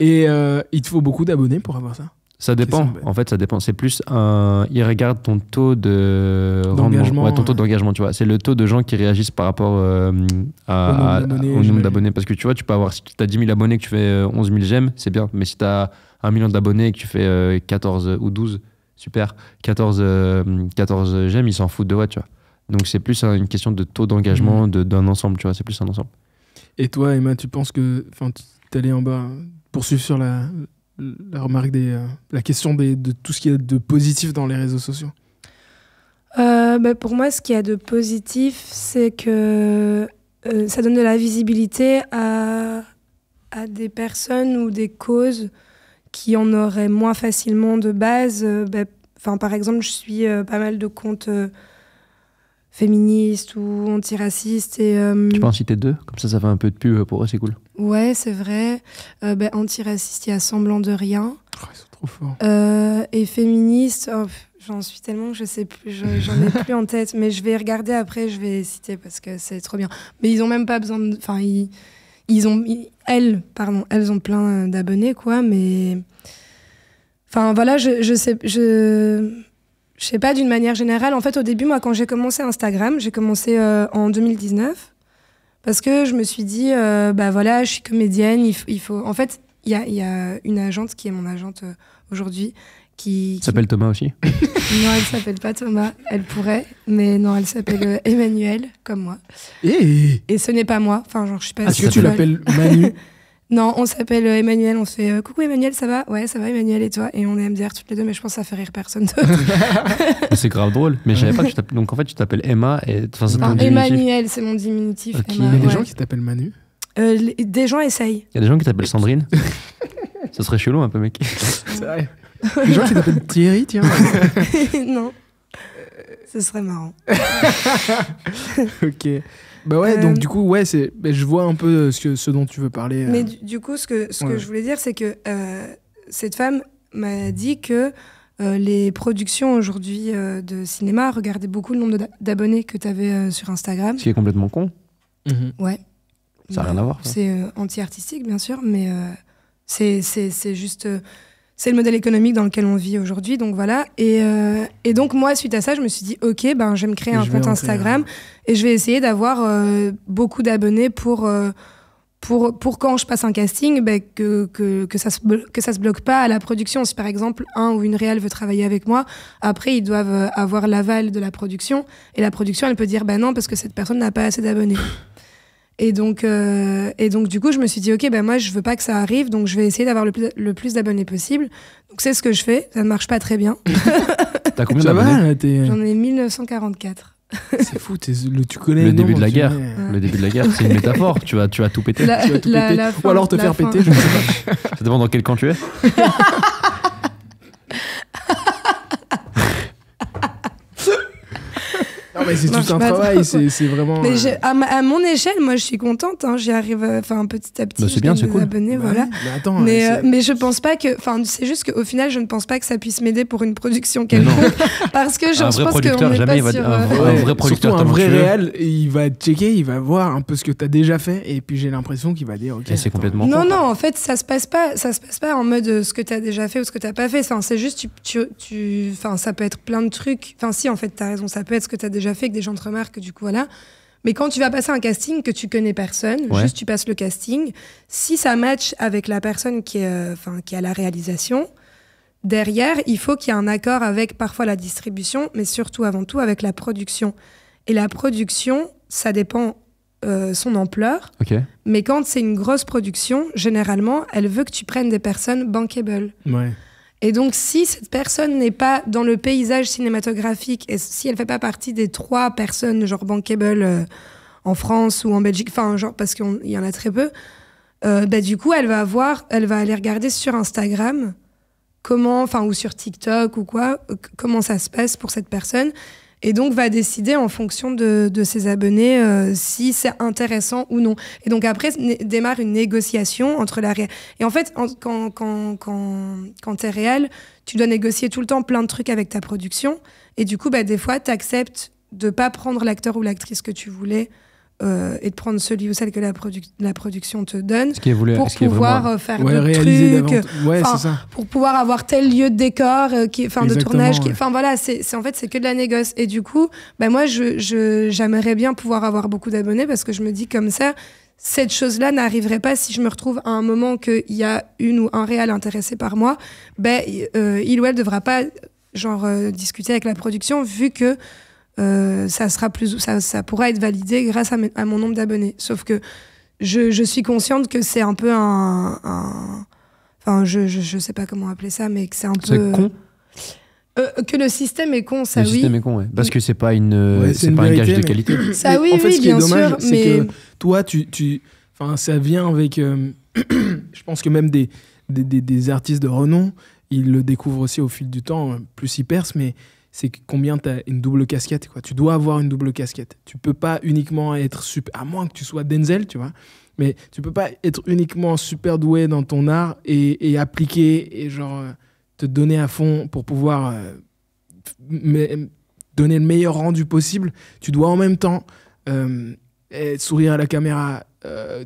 Et il te faut beaucoup d'abonnés pour avoir ça? Ça dépend. En fait, ça dépend. C'est plus ils regardent ton taux d'engagement. Ouais, ton taux d'engagement, tu vois. C'est le taux de gens qui réagissent par rapport au nombre d'abonnés. Parce que tu vois, tu peux avoir, si tu as 10 000 abonnés et que tu fais 11 000 j'aime, c'est bien. Mais si tu as 1 million d'abonnés et que tu fais 14 ou 12, super. 14 j'aime, ils s'en foutent de toi, tu vois. Donc c'est plus une question de taux d'engagement d'un ensemble, tu vois. C'est plus un ensemble. Et toi, Emma, tu penses que tu allais en bas poursuivre sur la remarque la question de tout ce qu'il y a de positif dans les réseaux sociaux? Pour moi, ce qu'il y a de positif, c'est que ça donne de la visibilité à des personnes ou des causes qui en auraient moins facilement de base. Enfin, par exemple, je suis pas mal de comptes féministes ou antiracistes. Et, Tu peux en citer 2? Comme ça fait un peu de pub pour eux, c'est cool. ouais, c'est vrai. Antiraciste, il y a Semblant de rien. Oh, ils sont trop forts. Et féministe, j'en suis tellement que je sais plus, j'en ai plus en tête. Mais je vais regarder après, je vais citer parce que c'est trop bien. Mais ils ont même pas besoin de... Enfin, elles ont plein d'abonnés, quoi. Mais... Enfin, voilà, je sais pas d'une manière générale. En fait, au début, moi, quand j'ai commencé Instagram, j'ai commencé en 2019. Parce que je me suis dit, voilà, je suis comédienne, il faut... En fait, il y a une agente qui est mon agente aujourd'hui, qui s'appelle Thomas aussi? Non, elle s'appelle pas Thomas, elle pourrait, mais non, elle s'appelle Emmanuel, comme moi. Et ce n'est pas moi, enfin, genre, je suis pas... est-ce que tu l'appelles Manu? Non, on s'appelle Emmanuel, on se fait coucou Emmanuel, ça va? Ouais, ça va Emmanuel, et toi? Et on est MDR toutes les deux, mais je pense que ça fait rire personne d'autre. C'est grave drôle, mais je savais pas que tu t'appelles. Donc en fait, tu t'appelles Emma et enfin, c'est ton diminutif. Emmanuel, c'est mon diminutif. Ok. Emma, Il y a des ouais. gens qui t'appellent Manu. Des gens essayent. Il y a des gens qui t'appellent Sandrine. Ça serait chelou un peu, mec. C'est vrai. Des gens qui t'appellent Thierry, tiens. Non. Ce serait marrant. Ok. Bah ouais, donc du coup, ouais, je vois un peu ce dont tu veux parler. Mais du coup, ce que je voulais dire, c'est que cette femme m'a dit que les productions aujourd'hui de cinéma regardaient beaucoup le nombre d'abonnés que tu avais sur Instagram. Ce qui est complètement con. Ouais. Ça n'a rien à voir. Ça. C'est anti-artistique, bien sûr, mais c'est juste... c'est le modèle économique dans lequel on vit aujourd'hui, donc voilà. Et donc moi, suite à ça, je me suis dit, ok, je vais me créer un compte Instagram et je vais essayer d'avoir beaucoup d'abonnés pour quand je passe un casting, que ça se bloque pas à la production. Si par exemple un ou une réal veut travailler avec moi, après ils doivent avoir l'aval de la production et la production elle peut dire non parce que cette personne n'a pas assez d'abonnés. Et donc du coup je me suis dit ok moi je veux pas que ça arrive, donc je vais essayer d'avoir le plus d'abonnés possible. Donc c'est ce que je fais, ça ne marche pas très bien. T'as combien d'abonnés? J'en ai 1944. C'est fou, tu connais le début de la guerre. Ouais. Le début de la guerre, c'est une métaphore. Tu vas tout péter. Tu vas tout péter. Ou alors te faire péter, je ne sais pas. Ça dépend dans quel camp tu es. Non, mais c'est tout un travail, c'est vraiment. Mais à mon échelle, moi je suis contente, hein, j'y arrive petit à petit. C'est bien, c'est cool. Abonnés, voilà. Mais attends, mais je pense pas que. Enfin, c'est juste qu'au final, je ne pense pas que ça puisse m'aider pour une production quelconque. Parce que je pense qu'on n'est pas sur. Un vrai producteur, surtout un vrai réel, il va checker, il va voir un peu ce que tu as déjà fait, et puis j'ai l'impression qu'il va dire ok. C'est complètement. Non, en fait, ça se passe pas en mode ce que tu as déjà fait ou ce que tu n'as pas fait. Enfin, c'est juste, enfin, ça peut être plein de trucs. Enfin, si, en fait, tu as raison, ça peut être ce que tu as déjà fait, que des gens te remarquent, du coup, voilà. Mais quand tu vas passer un casting que tu connais personne, juste tu passes le casting, si ça match avec la personne qui a la réalisation, derrière, il faut qu'il y ait un accord avec parfois la distribution, mais surtout, avant tout, avec la production. Et la production, ça dépend son ampleur. Okay. Mais quand c'est une grosse production, généralement, elle veut que tu prennes des personnes bankable. Ouais. Et donc, si cette personne n'est pas dans le paysage cinématographique, et si elle fait pas partie des 3 personnes, genre bankable en France ou en Belgique, enfin, genre, parce qu'il y en a très peu, du coup, elle va aller regarder sur Instagram ou sur TikTok ou quoi, comment ça se passe pour cette personne. Et donc, va décider en fonction de ses abonnés si c'est intéressant ou non. Et donc, après, démarre une négociation entre la réal. Et en fait, quand t'es réal, tu dois négocier tout le temps plein de trucs avec ta production. Et du coup, des fois, t'acceptes de pas prendre l'acteur ou l'actrice que tu voulais et de prendre celui ou celle que la production te donne pour pouvoir faire d'autres trucs, c'est ça. pour pouvoir avoir tel lieu de décor, de tournage. Enfin voilà, c'est que de la négoce. Et du coup, moi, j'aimerais bien pouvoir avoir beaucoup d'abonnés parce que je me dis comme ça, cette chose-là n'arriverait pas si je me retrouve à un moment qu'il y a une ou un réal intéressé par moi. Il ou elle ne devra pas discuter avec la production vu que ça pourra être validé grâce à mon nombre d'abonnés. Sauf que je suis consciente que c'est un peu enfin, je sais pas comment appeler ça, mais que c'est un peu... C'est con. Que le système est con, ça oui. Le système est con, ouais. Parce que c'est pas un gage de qualité. Ça, oui, en fait, ce qui bien est dommage, sûr, c'est que toi, ça vient avec... je pense que même des artistes de renom, il le découvre aussi au fil du temps, plus il perce, mais c'est combien tu as une double casquette, quoi. Tu dois avoir une double casquette. Tu peux pas uniquement être super, à moins que tu sois Denzel, tu vois, mais tu peux pas être uniquement super doué dans ton art et appliquer et genre te donner à fond pour pouvoir donner le meilleur rendu possible. Tu dois en même temps sourire à la caméra,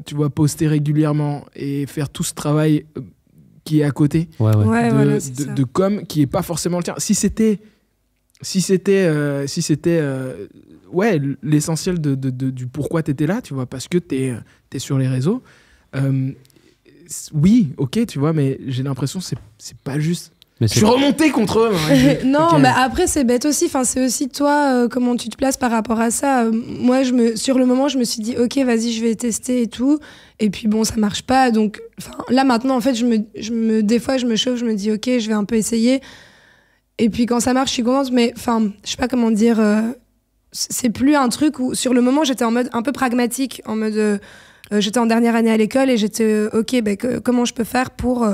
tu vois, poster régulièrement et faire tout ce travail qui est à côté de com qui est pas forcément le tien. Si c'était l'essentiel du pourquoi t'étais là, tu vois, parce que t'es sur les réseaux, oui, ok, tu vois, mais j'ai l'impression que c'est pas juste. Je suis remonté contre eux. Non, okay. Mais après, c'est bête aussi. Enfin, c'est aussi toi, comment tu te places par rapport à ça. Moi, sur le moment, je me suis dit, ok, vas-y, je vais tester et tout. Et puis, bon, ça marche pas. Donc, là, maintenant, en fait, des fois, je me chauffe, je me dis, ok, je vais un peu essayer. Et puis, quand ça marche, je suis contente. Mais, je sais pas comment dire. C'est plus un truc où, sur le moment, j'étais en mode un peu pragmatique. En mode, j'étais en dernière année à l'école et j'étais, ok, comment je peux faire pour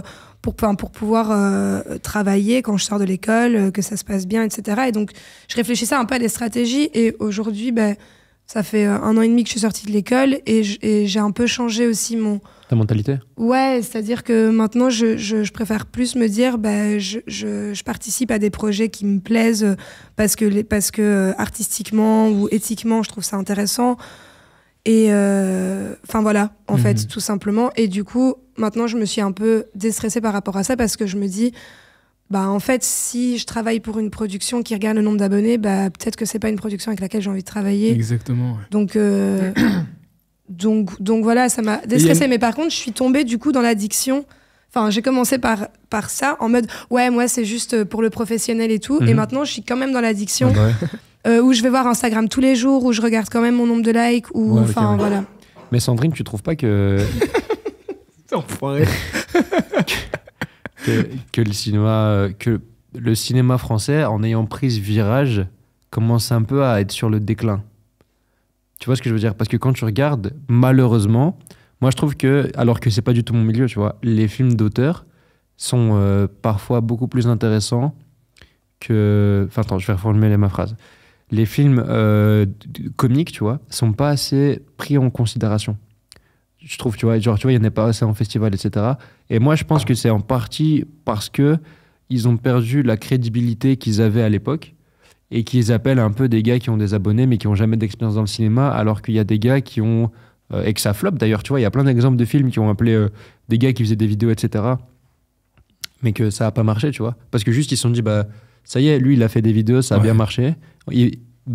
pouvoir travailler quand je sors de l'école, que ça se passe bien, etc. Et donc, je réfléchissais un peu à des stratégies. Et aujourd'hui, ça fait 1 an et demi que je suis sortie de l'école et j'ai un peu changé aussi ta mentalité. Ouais, c'est-à-dire que maintenant, je préfère plus me dire, je participe à des projets qui me plaisent parce que artistiquement ou éthiquement, je trouve ça intéressant. Et voilà, en fait, tout simplement. Et du coup, maintenant, je me suis un peu déstressée par rapport à ça parce que je me dis, en fait, si je travaille pour une production qui regarde le nombre d'abonnés, peut-être que c'est pas une production avec laquelle j'ai envie de travailler. Exactement. Ouais. Donc voilà, ça m'a déstressée. Mais par contre, je suis tombée du coup dans l'addiction. Enfin, j'ai commencé par ça, en mode, ouais, moi, c'est juste pour le professionnel et tout. Et maintenant, je suis quand même dans l'addiction. Où je vais voir Instagram tous les jours, où je regarde quand même mon nombre de likes, ou voilà. Mais Sandrine, tu trouves pas que que le cinéma français, en ayant pris ce virage, commence un peu à être sur le déclin? Tu vois ce que je veux dire? Parce que quand tu regardes, malheureusement, moi je trouve que, alors que c'est pas du tout mon milieu, tu vois, les films d'auteur sont parfois beaucoup plus intéressants que... Enfin, attends, je vais reformuler ma phrase. Les films comiques, tu vois, sont pas assez pris en considération. Je trouve, tu vois, il y en a pas assez en festival, etc. Et moi, je pense que c'est en partie parce que ils ont perdu la crédibilité qu'ils avaient à l'époque et qu'ils appellent un peu des gars qui ont des abonnés mais qui ont jamais d'expérience dans le cinéma, alors qu'il y a des gars qui ont... et que ça floppe d'ailleurs, tu vois, il y a plein d'exemples de films qui ont appelé des gars qui faisaient des vidéos, etc. Mais que ça a pas marché, tu vois. Parce que juste, ils se sont dit, ça y est, lui, il a fait des vidéos, ça a bien marché.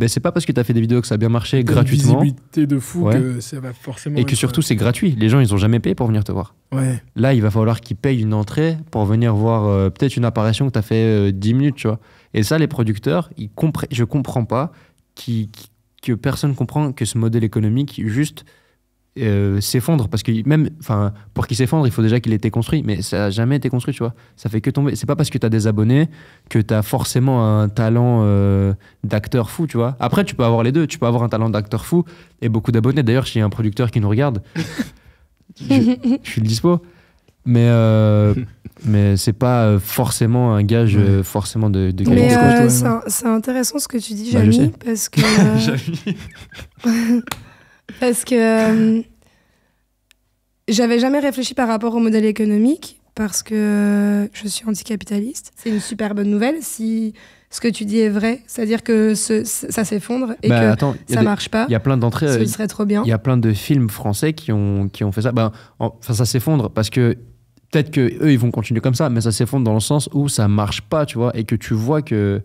C'est pas parce que tu as fait des vidéos que ça a bien marché gratuitement. Une visibilité de fou que ça va forcément... Et que surtout, c'est gratuit. Les gens, ils ont jamais payé pour venir te voir. Ouais. Là, il va falloir qu'ils payent une entrée pour venir voir peut-être une apparition que tu as fait 10 minutes, tu vois. Et ça, les producteurs, je comprends pas que personne comprend que ce modèle économique juste s'effondre, parce que même, pour qu'il s'effondre, il faut déjà qu'il ait été construit, mais ça n'a jamais été construit, tu vois. Ça fait que tomber. C'est pas parce que tu as des abonnés que tu as forcément un talent d'acteur fou, tu vois. Après, tu peux avoir les deux. Tu peux avoir un talent d'acteur fou et beaucoup d'abonnés. D'ailleurs, s'il y a un producteur qui nous regarde, je suis le dispo. Mais c'est pas forcément un gage forcément de qualité. Mais c'est intéressant ce que tu dis, Jamy, parce que... Parce que j'avais jamais réfléchi par rapport au modèle économique, parce que je suis anticapitaliste. C'est une super bonne nouvelle si ce que tu dis est vrai, c'est-à-dire que ça s'effondre et ça marche pas. Il y a plein d'entrées. Ce serait trop bien. Il y a plein de films français qui ont fait ça. Ça s'effondre parce que peut-être que eux ils vont continuer comme ça, mais ça s'effondre dans le sens où ça marche pas, tu vois, et que tu vois que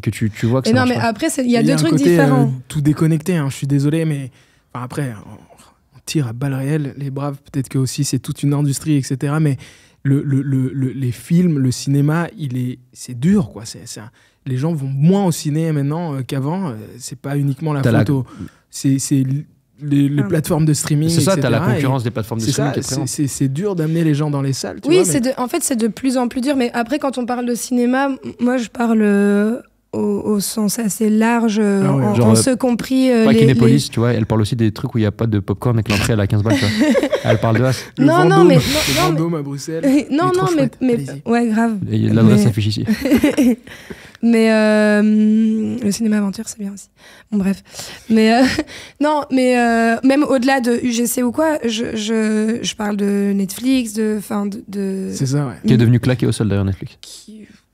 tu vois que ça marche pas. Mais après il y a deux trucs différents. Tout déconnecté, hein, je suis désolé, mais après, on tire à balles réelles, les braves, peut-être que aussi c'est toute une industrie, etc. Mais les films, le cinéma, c'est dur, quoi. Les gens vont moins au ciné maintenant qu'avant. C'est pas uniquement la photo. C'est les plateformes de streaming, c'est ça, etc. T'as la concurrence des plateformes de streaming. C'est dur d'amener les gens dans les salles. En fait, c'est de plus en plus dur. Mais après, quand on parle de cinéma, moi, je parle au sens assez large, Ah ouais. Genre, en ce compris Pas les... Kinépolis, tu vois, elle parle aussi des trucs où il n'y a pas de popcorn et que l'entrée elle a 15 balles, tu vois. Elle parle de As. Le Non, non, Vendôme, mais- le non, Vendôme à Bruxelles. non, Il est trop non, chouette. mais Allez-y. ouais, grave. Et l'adresse Mais- s'affiche ici. Mais le cinéma aventure, c'est bien aussi. Bon, bref. Mais non, mais même au-delà de UGC ou quoi, je parle de Netflix, de. C'est ça, ouais. Qui est devenu claqué au sol d'ailleurs, Netflix.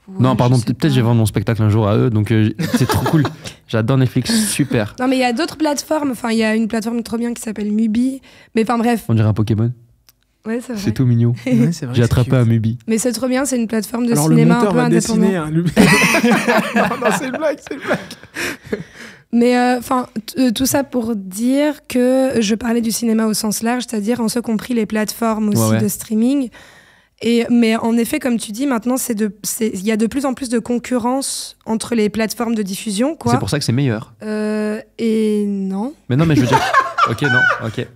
Ouais, Non, pardon, je sais peut-être pas. j'ai vendu mon spectacle un jour à eux, donc c'est trop cool. J'adore Netflix, super. Non, mais il y a d'autres plateformes. Enfin, il y a une plateforme trop bien qui s'appelle Mubi. Mais enfin, bref. On dirait un Pokémon. Ouais, c'est vrai. C'est tout mignon. Ouais, c'est vrai, J'ai c'est attrapé cute. un Mubi. Mais c'est trop bien, c'est une plateforme de Alors le cinéma un monteur peu va indépendant. dessiner un... non, c'est une blague, c'est une blague. Mais enfin, tout ça pour dire que je parlais du cinéma au sens large, c'est-à-dire en ce compris les plateformes aussi Ouais. de streaming. Mais en effet, comme tu dis, maintenant, il y a de plus en plus de concurrence entre les plateformes de diffusion, quoi. C'est pour ça que c'est meilleur. Et non, Mais non, mais je veux dire. Ok, non, ok.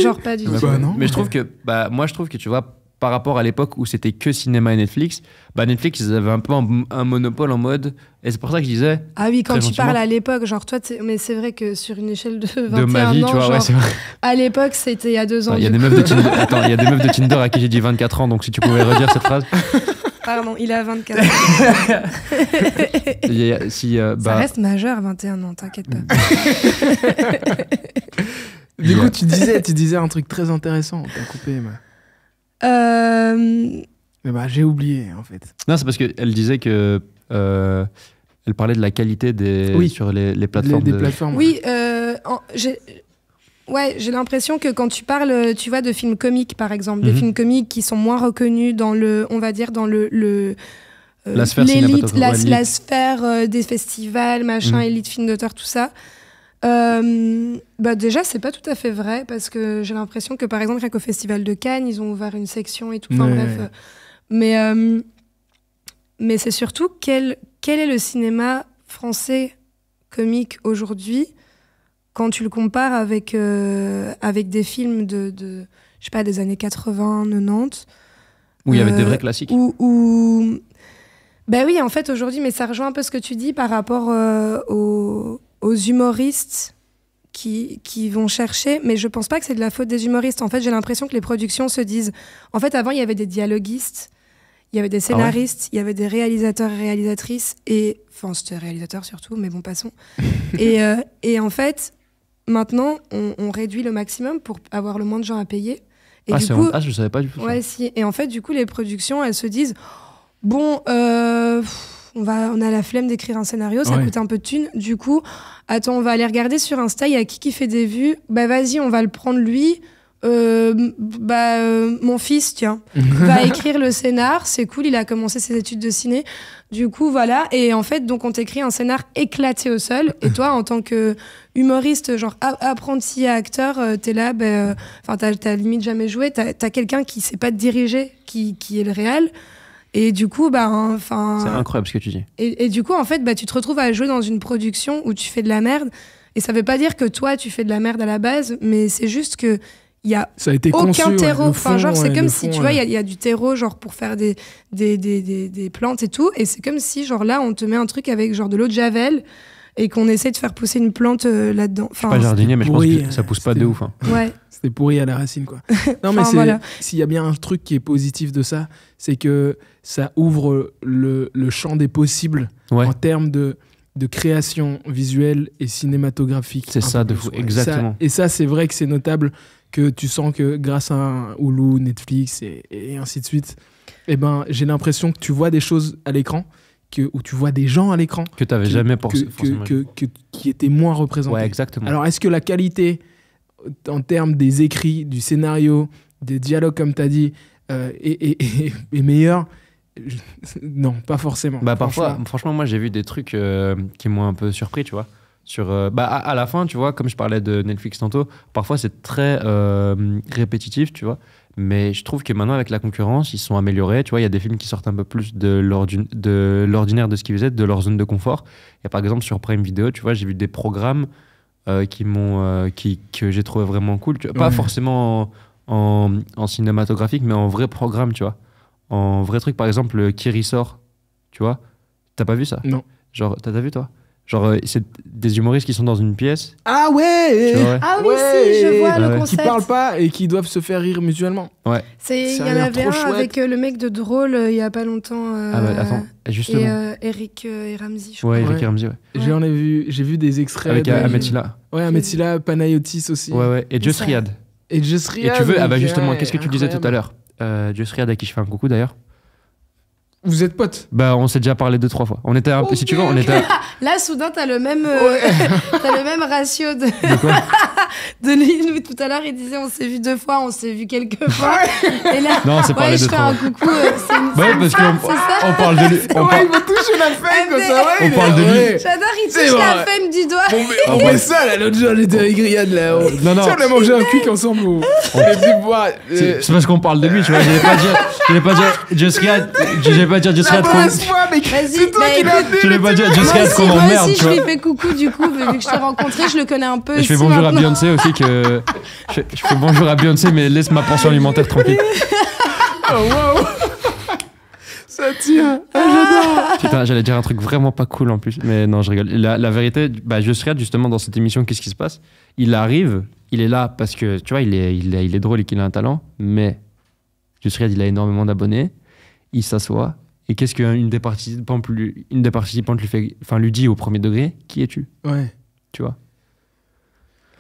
genre pas du tout. Bah, non. Mais je trouve que, moi, je trouve que tu vois, par rapport à l'époque où c'était que cinéma et Netflix, Netflix, ils avaient un peu un monopole en mode. Et c'est pour ça que je disais, Ah oui, quand Très tu gentiment. parles à l'époque, genre toi, mais c'est vrai que sur une échelle de 21 de ma vie, ans, tu vois, genre, ouais, c'est vrai. à l'époque, c'était il y a 2 ans. Il y a du des coup. meufs de Tinder. Attends, il y a des meufs de Tinder à qui j'ai dit 24 ans, donc si tu pouvais redire cette phrase. Pardon, il a 24 ans. Ça reste majeur à 21 ans, t'inquiète pas. Du coup, tu disais un truc très intéressant. T'as coupé, mais j'ai oublié, en fait. Non, c'est parce qu'elle disait que. Elle parlait de la qualité sur les plateformes. Des plateformes. Oui, j'ai l'impression que quand tu parles, tu vois, de films comiques, par exemple, des Mhm. films comiques qui sont moins reconnus dans on va dire, dans La sphère l'élite, cinématographique. la sphère des festivals, machin, Mhm. élite film d'auteur, tout ça. Déjà, c'est pas tout à fait vrai parce que j'ai l'impression que, par exemple, rien qu'au Festival de Cannes, ils ont ouvert une section et tout. Enfin, Ouais. bref. Mais c'est surtout quel est le cinéma français comique aujourd'hui quand tu le compares avec des films de je sais pas, des années 80, 90. Où il y avait des vrais classiques. Ben oui, en fait, aujourd'hui, mais ça rejoint un peu ce que tu dis par rapport aux humoristes qui vont chercher, mais je pense pas que c'est de la faute des humoristes. En fait, j'ai l'impression que les productions se disent... En fait, avant, il y avait des dialoguistes, il y avait des scénaristes, il y avait des réalisateurs et réalisatrices, enfin, c'était réalisateurs surtout, mais bon, passons. et en fait, maintenant, on réduit le maximum pour avoir le moins de gens à payer. Et du coup, je savais pas du tout. ouais, si. Et en fait, du coup, les productions, elles se disent bon, on a la flemme d'écrire un scénario, ça coûte un peu de thunes. Du coup, attends, on va aller regarder sur Insta, il y a qui fait des vues. Bah vas-y, on va le prendre lui. Mon fils, tiens, va écrire le scénar. C'est cool, il a commencé ses études de ciné. Du coup, voilà. Et en fait, donc, on t'écrit un scénar éclaté au sol. Et toi, en tant que humoriste, genre apprenti acteur, t'es là, t'as limite jamais joué. T'as quelqu'un qui sait pas te diriger, qui est le réel. Et du coup, C'est incroyable ce que tu dis. Et du coup, en fait, tu te retrouves à jouer dans une production où tu fais de la merde. Et ça veut pas dire que toi, tu fais de la merde à la base, mais c'est juste que il y a ça a été aucun conçu, terreau. le Enfin, fond, genre, c'est le comme si, fond, tu vois, il y a du terreau, genre, pour faire des plantes et tout. Et c'est comme si, genre, là, on te met un truc avec, genre, de l'eau de Javel et qu'on essaie de faire pousser une plante là-dedans. Je suis pas jardinier, mais je pense pourri, que ça pousse pas de ouf. Hein. Ouais. C'était pourri à la racine, quoi. Non, mais voilà. s'il y a bien un truc qui est positif de ça, c'est que ça ouvre le champ des possibles en termes de création visuelle et cinématographique. C'est ça, de fou, exactement. Et ça, c'est vrai que c'est notable que tu sens que grâce à un Hulu, Netflix et ainsi de suite, j'ai l'impression que tu vois des choses à l'écran, où tu vois des gens à l'écran que tu n'avais jamais pensé qui étaient moins représentés. Ouais, exactement. Alors, est-ce que la qualité en termes des écrits, du scénario, des dialogues, comme tu as dit, est meilleure? Non, pas forcément. Parfois, franchement, moi j'ai vu des trucs qui m'ont un peu surpris, tu vois. À la fin, tu vois, comme je parlais de Netflix tantôt, parfois c'est très répétitif, tu vois. Mais je trouve que maintenant, avec la concurrence, ils sont améliorés. Tu vois, il y a des films qui sortent un peu plus de l'ordinaire de ce qu'ils faisaient, de leur zone de confort. Il y a par exemple sur Prime Video, tu vois, j'ai vu des programmes que j'ai trouvé vraiment cool. Tu vois. Pas forcément en cinématographique, mais en vrai programme, tu vois. En vrai truc, par exemple, Qui ressort, tu vois. T'as pas vu ça? Non. Genre, t'as vu toi? Genre, c'est des humoristes qui sont dans une pièce. Ah ouais, Tu vois, ouais. Ah oui, Ouais. si, je vois Ah le ouais. Qui concept. parlent pas et qui doivent se faire rire mutuellement. Ouais. Il y Ça en a l'air avait trop un chouette. avec le mec de Drôle il y a pas longtemps. Ah bah attends, justement. Et Eric et Ramzy, je Ouais, crois. Eric et Ramzy, ouais. J'ai vu des extraits. Avec de- Ahmed Silla. Ouais, Ahmed Silla, Panayotis aussi. Ouais, ouais. Et Just ça- Riyad. Et Just Et Riyad. tu veux, ah bah donc, justement, ouais, qu'est-ce que tu disais tout à l'heure? Just Riyad, à qui je fais un coucou d'ailleurs. Vous êtes potes? Bah, on s'est déjà parlé 2-3 fois. On était un peu, si tu veux, on était. Là, soudain, t'as le même, t'as le même ratio de, De quoi? de lui. Nous, tout à l'heure, il disait on s'est vu 2 fois, on s'est vu quelques fois. Et là, Non, on s'est parlé je deux, fais trois un coucou. C'est une Ouais, parce qu'on c'est ça on parle de lui. On Ouais, parle- il m'a touché la fête comme ça, ouais. On il est- parle de lui. ouais. J'adore, il C'est touche la vrai. femme du doigt. Bon, mais on fait ça là, l'autre jour j'étais avec Riyad là. Non, non. Tu sais, on a mangé un quick ensemble. On est venu boire. C'est parce qu'on parle de lui, tu vois. J'allais pas dire Just Riyad. J'allais pas dire Just Riyad. Embrasse-moi, mec. Vas-y, C'est toi bah, qui l'as écoute, amené. Je l'ai pas dit à Just Moi Riyad aussi, qu'on moi m'emmerde, aussi, tu je vois. lui fais coucou du coup, vu que je t'ai rencontré, je le connais un peu. Et je fais aussi bonjour à maintenant. Beyoncé aussi que. Je fais bonjour à Beyoncé, mais laisse ma pension alimentaire tranquille. Oh, wow. Ça tient. Putain, j'allais dire un truc vraiment pas cool en plus, mais non, je rigole. La vérité, bah, Just Riyad, justement, dans cette émission, qu'est-ce qui se passe? Il arrive, il est là parce que, tu vois, il est drôle et qu'il a un talent, mais Just Riyad, il a énormément d'abonnés, il s'assoit, et qu'est-ce qu'une des participantes lui fait, enfin, lui dit au premier degré? Qui es-tu? Ouais. Tu vois?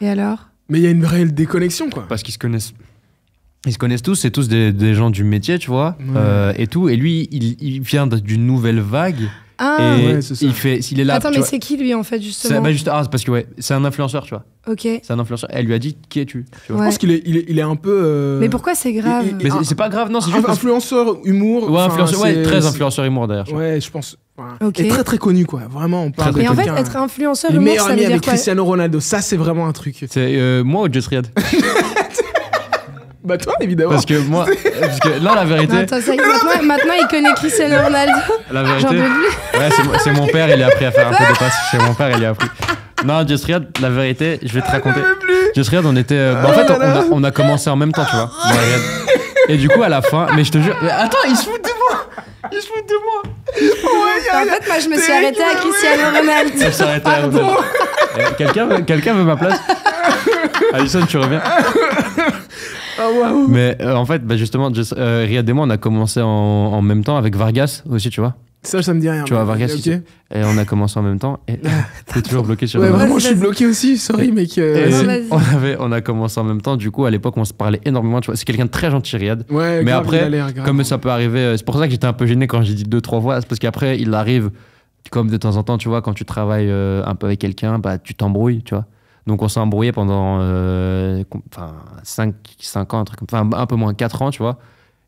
Et alors? Mais il y a une réelle déconnexion quoi. Parce qu'ils se connaissent. Ils se connaissent tous, c'est tous des gens du métier, tu vois, Ouais. et tout. Et lui, il vient d'une nouvelle vague. Ah, et ouais, c'est ça. il est là. attends, tu mais vois. c'est qui lui en fait, C'est justement? bah, c'est parce que ouais, c'est un influenceur, tu vois. Ok. C'est un influenceur. Elle lui a dit qui es-tu, tu vois. Je Ouais. pense qu'il est, il est un peu. Mais pourquoi c'est grave? Mais c'est pas grave, non, c'est juste. Influenceur humour. Ouais, enfin, influenceur, ouais, c'est- très c'est- influenceur humour d'ailleurs. je crois. Ouais, je pense. Voilà. Ok. Et très très connu quoi. Vraiment, on parle Très, de Mais en fait, quelqu'un. être influenceur Il est humour, meilleur ça ami veut dire avec quoi? Cristiano Ronaldo. Ça, c'est vraiment un truc. C'est moi ou Just Riyad? Bah toi, évidemment. Parce que moi, parce que non, la vérité, Non, attends, ça y est, maintenant, il connaît Cristiano Ronaldo. la J'en vérité, peux plus. ouais, c'est mon père, il a appris à faire un peu de passes. C'est mon père, il a appris. Non, Just Riyad, la vérité, je vais te raconter. Just Riyad, on était, bah, en fait, on a commencé en même temps, tu vois. Moi et Riyad. Et du coup, à la fin, mais je te jure, mais attends, il se fout de moi. Il se fout de moi. En fait, moi, je me suis T'es arrêtée à Cristiano Ronaldo. Elle s'est arrêtée à Pardon. Quelqu'un veut ma place? Alison, tu reviens? Ah waouh. Mais en fait, bah, justement, Riyad et moi, on a commencé en même temps avec Vargas aussi, tu vois. Ça me dit rien. Tu vois, mais- Vargas, ok. et on a commencé en même temps. Et t'es toujours bloqué sur Ouais, le vraiment, Vas-y, je suis vas-y. bloqué aussi. Sorry, mec. Et Vas-y. on a commencé en même temps. Du coup, à l'époque, on se parlait énormément. Tu vois, c'est quelqu'un de très gentil, Riyad. Ouais, Mais grave, après, il a l'air grave. Comme ça peut arriver, c'est pour ça que j'étais un peu gêné quand j'ai dit 2-3 fois. C'est parce qu'après, il arrive, comme de temps en temps, tu vois, quand tu travailles un peu avec quelqu'un, bah, tu t'embrouilles, tu vois. Donc, on s'est embrouillé pendant 5 ans, un truc, enfin, un peu moins 4 ans, tu vois.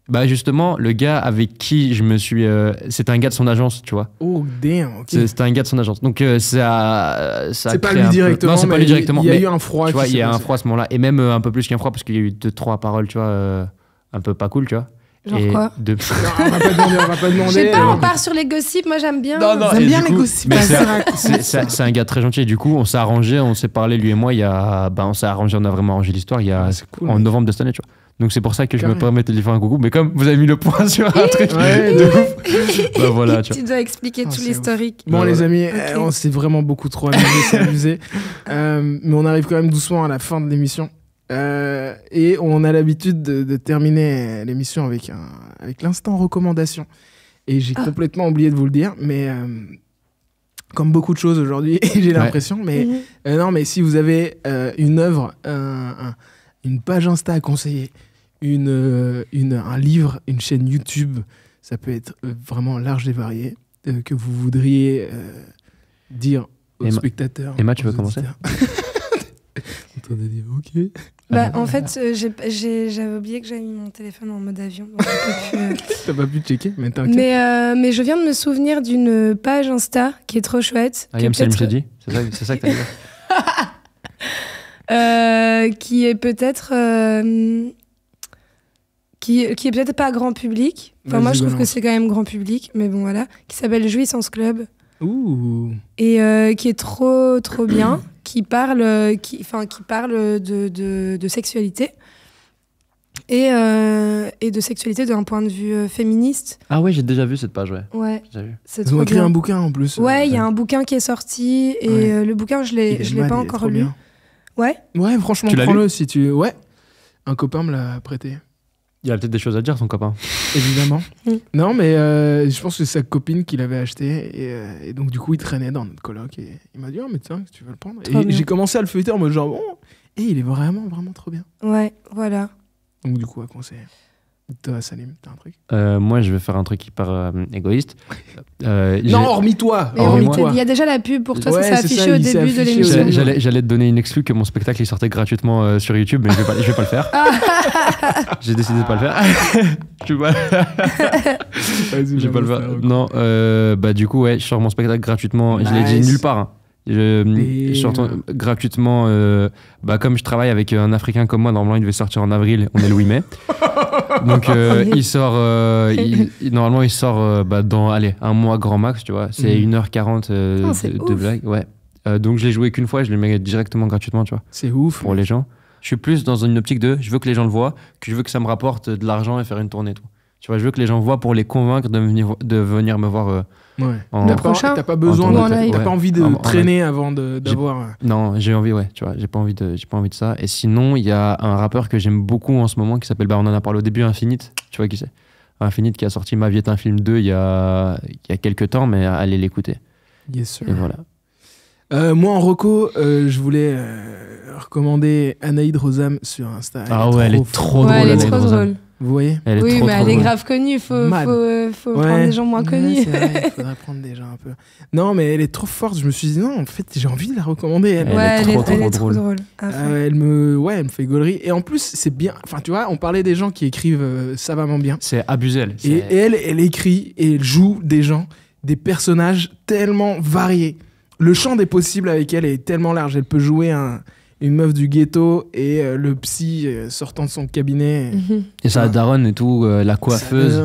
Bah, justement, le gars avec qui je me suis. C'était un gars de son agence, tu vois. Oh, damn. ok. C'était un gars de son agence. Donc, ça C'est pas crée lui un peu- directement. Non, c'est pas mais lui directement. Il y a mais- eu un froid. tu vois, qui il y a s'est un passé. froid à ce moment-là. Et même un peu plus qu'un froid, parce qu'il y a eu 2-3 paroles, tu vois, un peu pas cool, tu vois. Genre Et quoi? de- Non, on va pas demander. On va pas Je demander. sais pas, on part sur les gossips, moi j'aime bien. J'aime et bien du les coup- gossips. mais Vas-y, c'est- raconte. c'est un gars très gentil. Et du coup, on s'est arrangé, on s'est parlé, lui et moi, on s'est arrangé, on a vraiment arrangé l'histoire il y a, Ah, c'est cool, en mec. novembre de cette année, tu vois. Donc c'est pour ça que je me Carré. permettais de lui faire un coucou. Mais comme vous avez mis le point sur un truc Ouais, de ouf, bah voilà, tu vois. Tu dois expliquer Oh, tout c'est l'historique. Bon, Ouais, les ouais. amis, Ok. on s'est vraiment beaucoup trop amusé, c'est amusé. Mais on arrive quand même doucement à la fin de l'émission. Et on a l'habitude de terminer l'émission avec l'instant recommandation. Et j'ai complètement oublié de vous le dire, mais comme beaucoup de choses aujourd'hui, j'ai l'impression. Mais Mhm. non, mais si vous avez une œuvre, une page Insta à conseiller, un livre, une chaîne YouTube, ça peut être vraiment large et varié, que vous voudriez dire aux Emma- spectateurs. Emma, tu aux veux commencer? auditeurs. Attendez, dire ok. Bah, en fait, j'avais oublié que j'avais mis mon téléphone en mode avion. Donc j'ai pas pu, T'as pas pu checker, mais t'inquiète. mais je viens de me souvenir d'une page Insta qui est trop chouette. qui est Ayam Salim peut-être- Shadi, c'est ça que t'as dit? qui est peut-être qui est peut-être pas grand public. Enfin, moi, Vas-y, je trouve que balance. c'est quand même grand public, mais bon, voilà. Qui s'appelle Jouissance Club Ouh. et qui est trop bien, qui parle de sexualité et de sexualité d'un point de vue féministe. Ah ouais, j'ai déjà vu cette page, ouais. Ouais, J'ai vu. c'est Ils ont trop écrit bien. un bouquin en plus. Ouais, il y a un bouquin qui est sorti et Ouais. le bouquin, je l'ai pas encore lu. Ouais. Ouais, franchement, Tu l'as prends-le si tu. Ouais. Un copain me l'a prêté. Il a peut-être des choses à dire, son copain. Évidemment. Mm. Non, mais je pense que c'est sa copine qui l'avait acheté. Et donc, du coup, il traînait dans notre coloc. Et il m'a dit, oh, mais tiens, tu veux le prendre? Trop Et bien. j'ai commencé à le feuilleter en mode genre, oh, et il est vraiment, vraiment trop bien. Ouais, voilà. Donc, du coup, à conseiller. Toi, Salim, t'as un truc? Moi, je vais faire un truc hyper égoïste. Non, hormis toi. Mais hormis toi. il y a déjà la pub pour toi, Ouais, ça c'est s'est ça, affiché au il s'est début de affiché au l'émission. début. J'allais te donner une exclue que mon spectacle il sortait gratuitement sur YouTube, mais je vais pas le faire. J'ai décidé de pas le faire. Tu vois. Vas-y, Je vais pas le faire. balance ta Non, bah du coup, ouais, je sors mon spectacle gratuitement. Je l'ai dit Nice. nulle part. Hein. Je sors gratuitement. Bah, comme je travaille avec un Africain comme moi, normalement il devait sortir en avril. On est le 8 mai. Donc il sort. Normalement, il sort bah, dans un mois grand max, tu vois. C'est 1h40 c'est de ouf. blague. Ouais. Donc je l'ai joué qu'une fois, je le mets directement gratuitement, tu vois, C'est ouf. pour les gens. Je suis plus dans une optique de je veux que les gens le voient, que je veux que ça me rapporte de l'argent et faire une tournée, tout. Tu vois, je veux que les gens voient pour les convaincre de venir me voir. Ouais. En- T'as pas besoin, en t'as live. pas envie de En- en traîner avant d'avoir. Non, j'ai envie, ouais, tu vois, j'ai pas envie de ça. Et sinon, il y a un rappeur que j'aime beaucoup en ce moment qui s'appelle, bah, on en a parlé au début, Infinite. Tu vois qui c'est? Infinite qui a sorti Ma vie est un film 2 il y a quelques temps, mais allez l'écouter. Yes, sir. Et voilà. Moi, en reco, je voulais recommander Anaïd Rosam sur Insta. Elle est trop Ouais, drôle, elle est Anaïd trop Rosam. drôle. Vous voyez? Elle est Oui, trop, mais trop elle est drôle. grave connue, faut Mad. prendre des gens moins Ouais, connus. c'est vrai, il faudrait prendre des gens un peu. Non, mais elle est trop forte. Je me suis dit, non, en fait, j'ai envie de la recommander. Elle. Elle est Ouais, trop, elle est trop trop drôle. À fond. Elle me fait gaulerie. Et en plus, c'est bien. Enfin, tu vois, on parlait des gens qui écrivent savamment bien. C'est abusé, elle. Et elle écrit et elle joue des gens, des personnages tellement variés. Le champ des possibles avec elle est tellement large. Elle peut jouer une meuf du ghetto et le psy sortant de son cabinet. Mhm. Et ça, Daron et tout, la coiffeuse.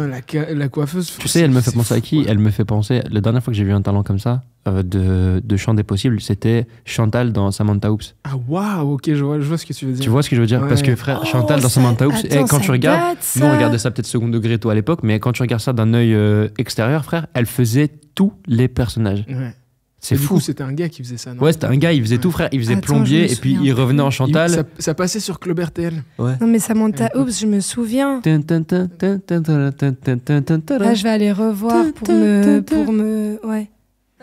La coiffeuse. Tu sais, elle me fait c'est penser à fou, qui? ouais. Elle me fait penser. La dernière fois que j'ai vu un talent comme ça, de chant des possibles, c'était Chantal dans Samantha Oops. Ah waouh, ok, je vois ce que tu veux dire. Tu vois ce que je veux dire? Ouais. Parce que frère, Oh, Chantal dans ça- Samantha Oops, attends, quand ça tu regardes, date, nous on ça. regardait ça peut-être second degré toi à l'époque, mais quand tu regardes ça d'un œil extérieur, frère, elle faisait tous les personnages. Ouais. C'est Et du fou. coup, c'était un gars qui faisait ça, non? Ouais, c'était un gars, il faisait Ouais. tout, frère. Il faisait Attends, je me plombier et puis souviens il revenait en plus. Chantal. Ça passait sur Club RTL. Ouais. Non, mais Samantha Oops, je me souviens. Tin, tin, tin, tin, tin, tin, tin, tin, tin, tin, tin. Là, je vais aller revoir pour me. Ouais.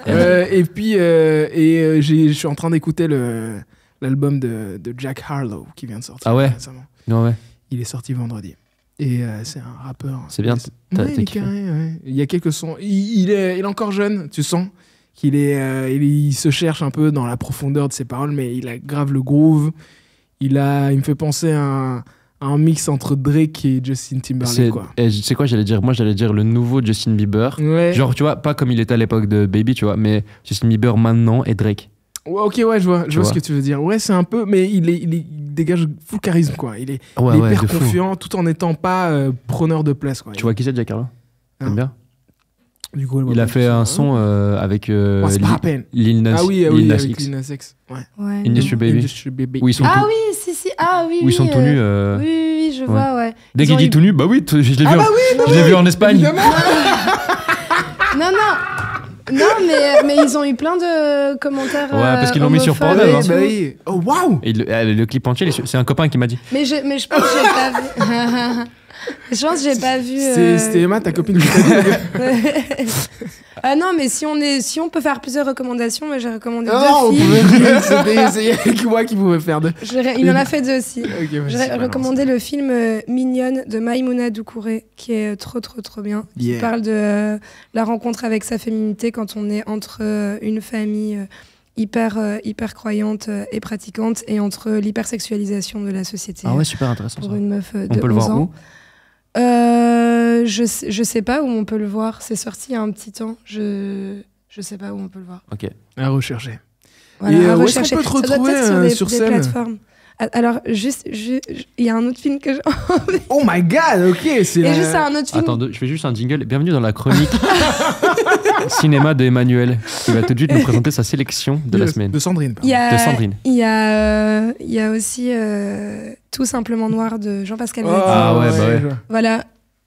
Et puis, je suis en train d'écouter l'album de Jack Harlow qui vient de sortir Ah ouais? récemment. Non, ouais. Il est sorti vendredi. Et c'est un rappeur. C'est bien, Ouais, t'as il est kiffé. carré, ouais. Il y a quelques sons. Il est encore jeune, tu sens qu'il il se cherche un peu dans la profondeur de ses paroles, mais il a grave le groove. Il me fait penser à un mix entre Drake et Justin Timberlake, quoi. C'est quoi j'allais dire? Moi, j'allais dire le nouveau Justin Bieber. Ouais. Genre, tu vois, pas comme il était à l'époque de Baby, tu vois, mais Justin Bieber maintenant et Drake. Ouais, ok, ouais, je vois vois. ce que tu veux dire. Ouais, c'est un peu, mais il dégage full charisme, quoi. Il est Ouais, hyper de fou. confiant tout en n'étant pas preneur de place, quoi. Tu vois qui c'est, Jack Harlow? Hein? T'aimes bien? Du coup, Il a fait un son avec What's poppin'? Lil Nas, Ah oui, Lil Nas avec X. Lil Nas X. Ouais. Ouais. Industry Baby. Industry Baby. Où ils sont, Ah tout- oui, si. Ah oui, où ils sont tout nus. Oui, je vois, ouais. Dès Ils qu'il ont dit eu- tout nu, bah oui, je l'ai vu, Ah bah oui, je l'ai vu en Espagne. évidemment. Non, mais ils ont eu plein de commentaires. Ouais, parce qu'ils l'ont mis sur homophobes Pornhub, et hein. tout. Bah oui. Oh, waouh! Et le clip entier, c'est un copain qui m'a dit. Mais je pense que j'ai pas vu. Je pense que j'ai pas vu. C'était Emma, ta copine qui t'a dit. Ah non, mais si on peut faire plusieurs recommandations, moi j'ai recommandé Non, on deux films. pouvait. C'était que moi qui pouvais faire deux. Il en a fait deux aussi. Ok, vas-y, J'ai balance. recommandé le film Mignonne de Maïmouna Doucouré, qui est trop bien. Yeah. Qui parle de la rencontre avec sa féminité quand on est entre une famille hyper croyante et pratiquante et entre l'hypersexualisation de la société Ah ouais, super intéressant ça. pour une meuf de On peut le 11 voir ans. où? Je sais pas où on peut le voir. C'est sorti il y a un petit temps. Je sais pas où on peut le voir. Ok. À rechercher. Voilà, Et à où est-ce qu'on rechercher. peut te Ça doit retrouver, être sur des scène plateformes. Alors, juste, il y a un autre film que j'ai. Oh my god, ok, c'est. Et juste un autre film. Attends, je fais juste un jingle. Bienvenue dans la chronique. Cinéma de Emmanuel, qui va tout de suite nous présenter sa sélection de la semaine. De Sandrine. Il y pardon. a, De Sandrine. il y a aussi Tout simplement noir de Jean-Pascal Zadi. Ah ouais, bah ouais. je vois. Voilà,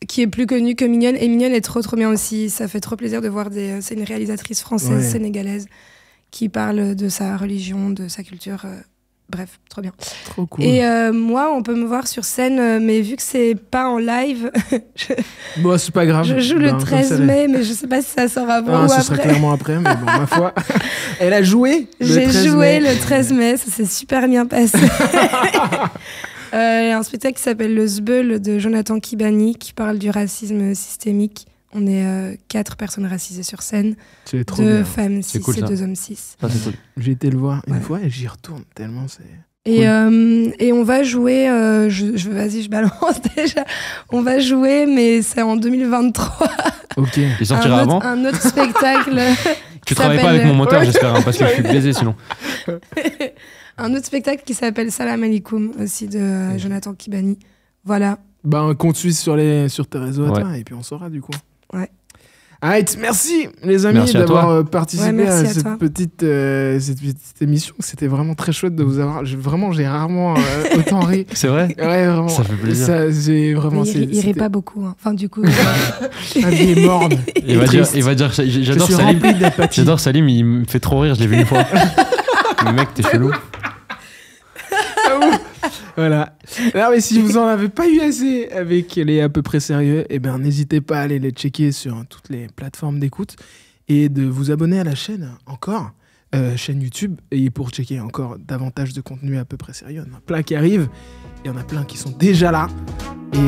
qui est plus connue que Mignonne. Et Mignonne est trop bien aussi. Ça fait trop plaisir de voir c'est une réalisatrice française, Ouais. sénégalaise, qui parle de sa religion, de sa culture. Bref, trop bien. Trop cool. Et moi, on peut me voir sur scène, mais vu que c'est pas en live, Bon, c'est pas grave. je joue le Ben, comme 13 ça, mai, mais je sais pas si ça sort avant Ah, ou ce sera après. clairement après, mais bon, ma foi. Elle a joué le J'ai 13 joué mai. le 13 mai, ça s'est super bien passé. Il y a un spectacle qui s'appelle Le Zbeul de Jonathan Kibani qui parle du racisme systémique. On est 4 personnes racisées sur scène, C'est trop 2 bien. femmes C'est 6 cool, et ça. 2 hommes 6. Ça, c'est cool. J'ai été le voir une Ouais. fois et j'y retourne tellement c'est. Et on va jouer, vas-y, je balance déjà. On va jouer, mais c'est en 2023. Ok. Il sortira avant. Un autre spectacle. Tu qui travailles pas s'appelle- avec mon moteur, j'espère, hein, parce que je suis baisé sinon. Un autre spectacle qui s'appelle Salam Alaikum, aussi de Jonathan Kibani. Voilà. Ben, qu'on te suit sur tes réseaux à Ouais. toi et puis on saura du coup. Ouais. Alright, merci les amis Merci à d'avoir toi. participé Ouais, merci à à toi. cette petite émission. C'était vraiment très chouette de vous avoir. J'ai rarement autant ri. C'est vrai? Ouais, vraiment. Ça fait plaisir. Ça, j'ai vraiment. Mais il rit c'était- pas beaucoup. Hein. Enfin, du coup. Ma vie est morne. Il va triste. dire, Je j'adore suis Salim. rempli d'apathie. J'adore Salim, il me fait trop rire, je l'ai vu une fois. Le mec, t'es chelou. Voilà. Alors, mais si vous en avez pas eu assez avec les à peu près sérieux, eh ben, n'hésitez pas à aller les checker sur toutes les plateformes d'écoute et de vous abonner à la chaîne encore, chaîne YouTube, et pour checker encore davantage de contenu à peu près sérieux. Il y en a plein qui arrivent, il y en a plein qui sont déjà là. Et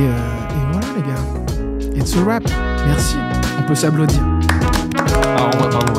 voilà, les gars. It's a wrap. Merci. On peut s'applaudir. Ah, pardon.